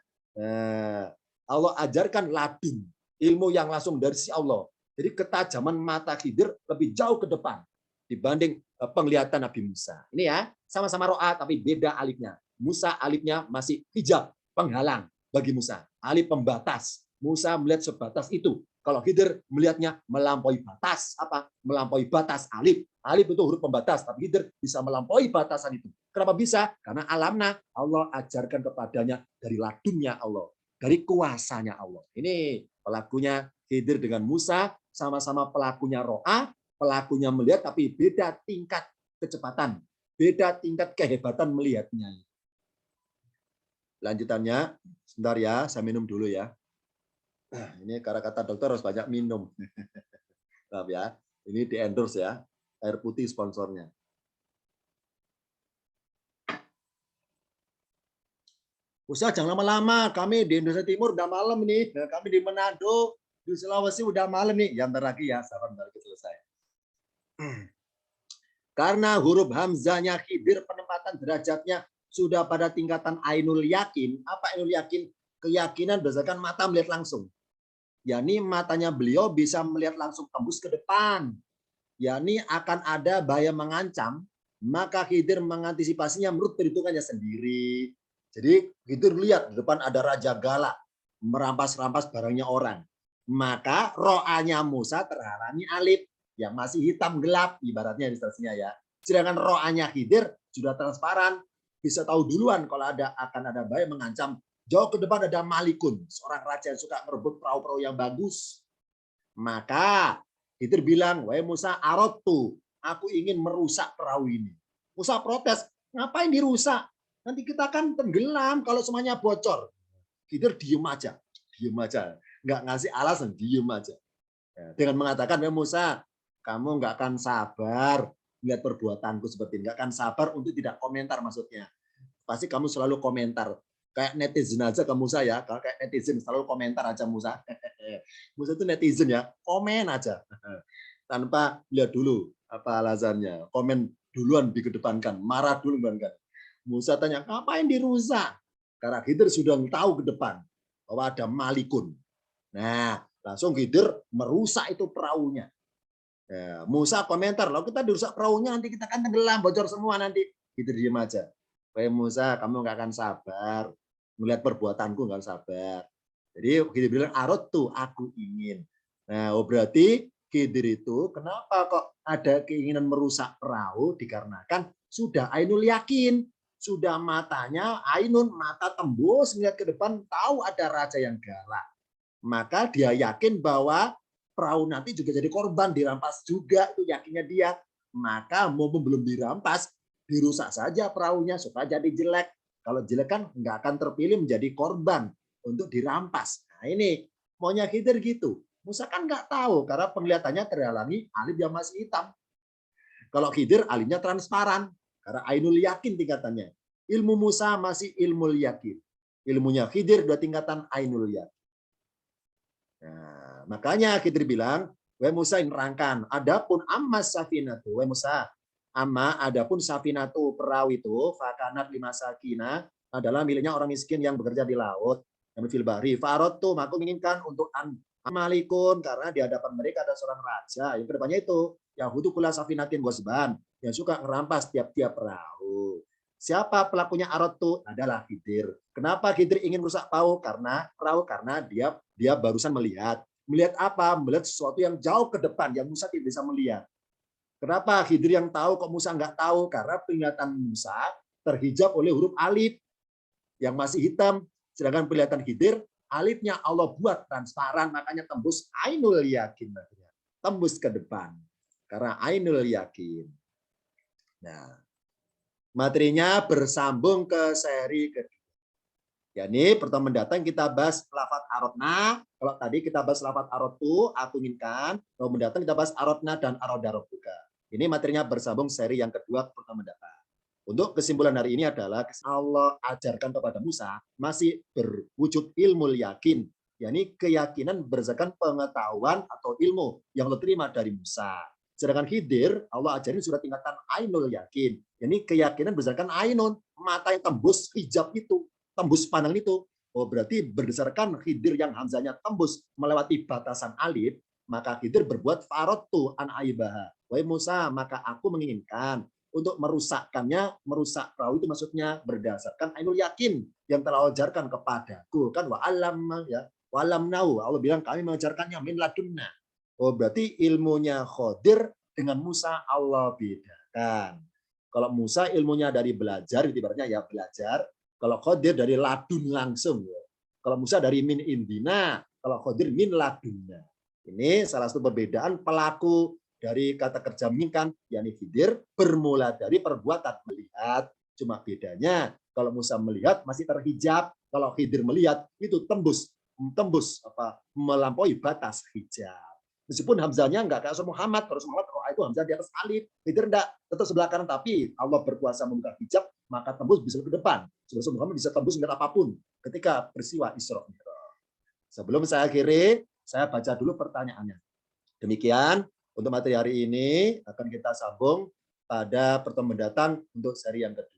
Allah ajarkan ladun, ilmu yang langsung dari sisi Allah. Jadi ketajaman mata Khidir lebih jauh ke depan dibanding penglihatan Nabi Musa. Ini ya, sama-sama ro'a tapi beda alifnya. Musa alifnya masih hijab, penghalang bagi Musa. Alif pembatas. Musa melihat sebatas itu. Kalau Khidir melihatnya melampaui batas. Apa? Melampaui batas alif. Alif itu huruf pembatas, tapi Khidir bisa melampaui batasan itu. Kenapa bisa? Karena alamna Allah ajarkan kepadanya dari ladunnya Allah. Dari kuasanya Allah. Ini pelakunya Khidir dengan Musa, sama-sama pelakunya ro'a, pelakunya melihat tapi beda tingkat kecepatan, beda tingkat kehebatan melihatnya. Lanjutannya, sebentar ya, saya minum dulu ya. Ini karena kata dokter harus banyak minum. Maaf ya, ini di endorse ya, air putih sponsornya. Usaha jangan lama-lama, kami di Indonesia Timur udah malam nih, kami di Manado, di Sulawesi udah malam nih, ya ntar lagi ya, sabar lagi selesai. Karena huruf hamzanya Khidir penempatan derajatnya sudah pada tingkatan ainul yakin. Apa ainul yakin? Keyakinan berdasarkan mata melihat langsung. yakni matanya beliau bisa melihat langsung tembus ke depan. Yakni akan ada bahaya mengancam, maka Khidir mengantisipasinya menurut perhitungannya sendiri. Jadi Khidir lihat di depan ada raja galak merampas-rampas barangnya orang. Maka ro'anya Musa terhalangi alif yang masih hitam gelap ibaratnya ilustrasinya ya. Sedangkan ro'anya Khidir sudah transparan, bisa tahu duluan kalau akan ada bahaya mengancam. Jauh ke depan ada Malikun, seorang raja yang suka merebut perahu-perahu yang bagus. Maka Khidir bilang, "Wahai Musa, aradtu, aku ingin merusak perahu ini." Musa protes, "Ngapain dirusak? Nanti kita kan tenggelam kalau semuanya bocor." Khidir diem aja, nggak ngasih alasan, diem aja. Dengan mengatakan, "Wahai Musa, kamu nggak akan sabar melihat perbuatanku seperti ini, nggak akan sabar untuk tidak komentar maksudnya. Pasti kamu selalu komentar. Kayak netizen aja ke Musa ya, kalau kayak netizen selalu komentar aja Musa." Musa itu netizen ya, komen aja. Tanpa lihat dulu apa alasannya. Komen duluan dikedepankan, marah dulu kan. Musa tanya, "Ngapain dirusak?" Karena Khidir sudah tahu ke depan bahwa ada Malikun. Nah, langsung Khidir merusak itu perahunya. Ya, Musa komentar, "Loh kita dirusak perahunya, nanti kita kan tenggelam, bocor semua nanti." Khidir diam aja. "Wahai Musa, kamu nggak akan sabar. Melihat perbuatanku nggak sabar." Jadi Khidir bilang, "Aradtu, aku ingin." Nah, berarti Khidir itu kenapa kok ada keinginan merusak perahu? Dikarenakan sudah ainul yakin. Sudah matanya ainun, mata tembus melihat ke depan, tahu ada raja yang galak. Maka dia yakin bahwa perahu nanti juga jadi korban, dirampas juga, itu yakinnya dia. Maka mumpung belum dirampas, dirusak saja perahunya supaya jadi jelek. Kalau jelek kan nggak akan terpilih menjadi korban untuk dirampas. Nah ini maunya Khidir gitu. Musa kan nggak tahu karena penglihatannya terhalangi alif yang masih hitam. Kalau Khidir alifnya transparan karena ainul yakin tingkatannya. Ilmu Musa masih ilmu yakin. Ilmunya Khidir dua tingkatan ainul yakin. Nah, makanya Khidir bilang, "Wahai Musa nerangkan, adapun amma safinatu, wahai Musa, amma adapun safinatu perahu itu fakanat lima sakina adalah miliknya orang miskin yang bekerja di laut, yang fil bahri. Farotu, aku menginginkan untuk malikun karena di hadapan mereka ada seorang raja. Yang kedepannya itu Yahudu kula safinatin gosban yang suka merampas tiap-tiap perahu. Siapa pelakunya Arotu? Adalah Khidir. Kenapa Khidir ingin merusak perahu? Karena dia barusan melihat. Melihat apa? Melihat sesuatu yang jauh ke depan yang Musa tidak bisa melihat. Kenapa Khidir yang tahu kok Musa nggak tahu? Karena penglihatan Musa terhijab oleh huruf alif yang masih hitam. Sedangkan penglihatan Khidir, alifnya Allah buat transparan, makanya tembus ainul yakin. Tembus ke depan. Karena ainul yakin. Nah, materinya bersambung ke seri kedua. Yani pertemuan mendatang kita bahas lafat arotna. Kalau tadi kita bahas lafat arotu, aku inginkan. Kalau mendatang kita bahas arotna dan arodarok juga. Ini materinya bersambung seri yang kedua pertemuan mendatang. Untuk kesimpulan hari ini adalah Allah ajarkan kepada Musa masih berwujud ilmu yakin. Yani keyakinan berdasarkan pengetahuan atau ilmu yang Allah terima dari Musa. Sedangkan Khidir, Allah ajarin sudah tingkatan ainul yakin. Yani keyakinan berdasarkan ainun, mata yang tembus hijab itu, tembus pandangan itu. Oh berarti berdasarkan Khidir yang hamzanya tembus melewati batasan alif, maka Khidir berbuat farotu an aibaha. Wahai Musa, maka aku menginginkan untuk merusakkannya, merusak perahu itu maksudnya berdasarkan ainul yakin yang telah ajarkan kepadaku. Kan wa alam ya, wa alamnahu. Allah bilang kami mengajarkannya min ladunna. Oh berarti ilmunya Khidir dengan Musa Allah bedakan. Kalau Musa ilmunya dari belajar, ibaratnya ya belajar. Kalau Khidir dari ladun langsung. Kalau Musa dari min indina, kalau Khidir min ladunna. Ini salah satu perbedaan pelaku dari kata kerja menginginkan, yakni Khidir bermula dari perbuatan melihat. Cuma bedanya kalau Musa melihat masih terhijab, kalau Khidir melihat itu tembus melampaui batas hijab. Meskipun hamzanya enggak kayak Muhammad, terus Muhammad kalau itu hamzah di atas alif, Khidir enggak, tetap sebelah kanan, tapi Allah berkuasa membuka hijab, maka tembus bisa ke depan. Sebab Muhammad bisa tembus dengan apapun ketika peristiwa Isra Mi'raj. Sebelum saya akhiri, saya baca dulu pertanyaannya. Demikian untuk materi hari ini akan kita sambung pada pertemuan mendatang untuk seri yang kedua.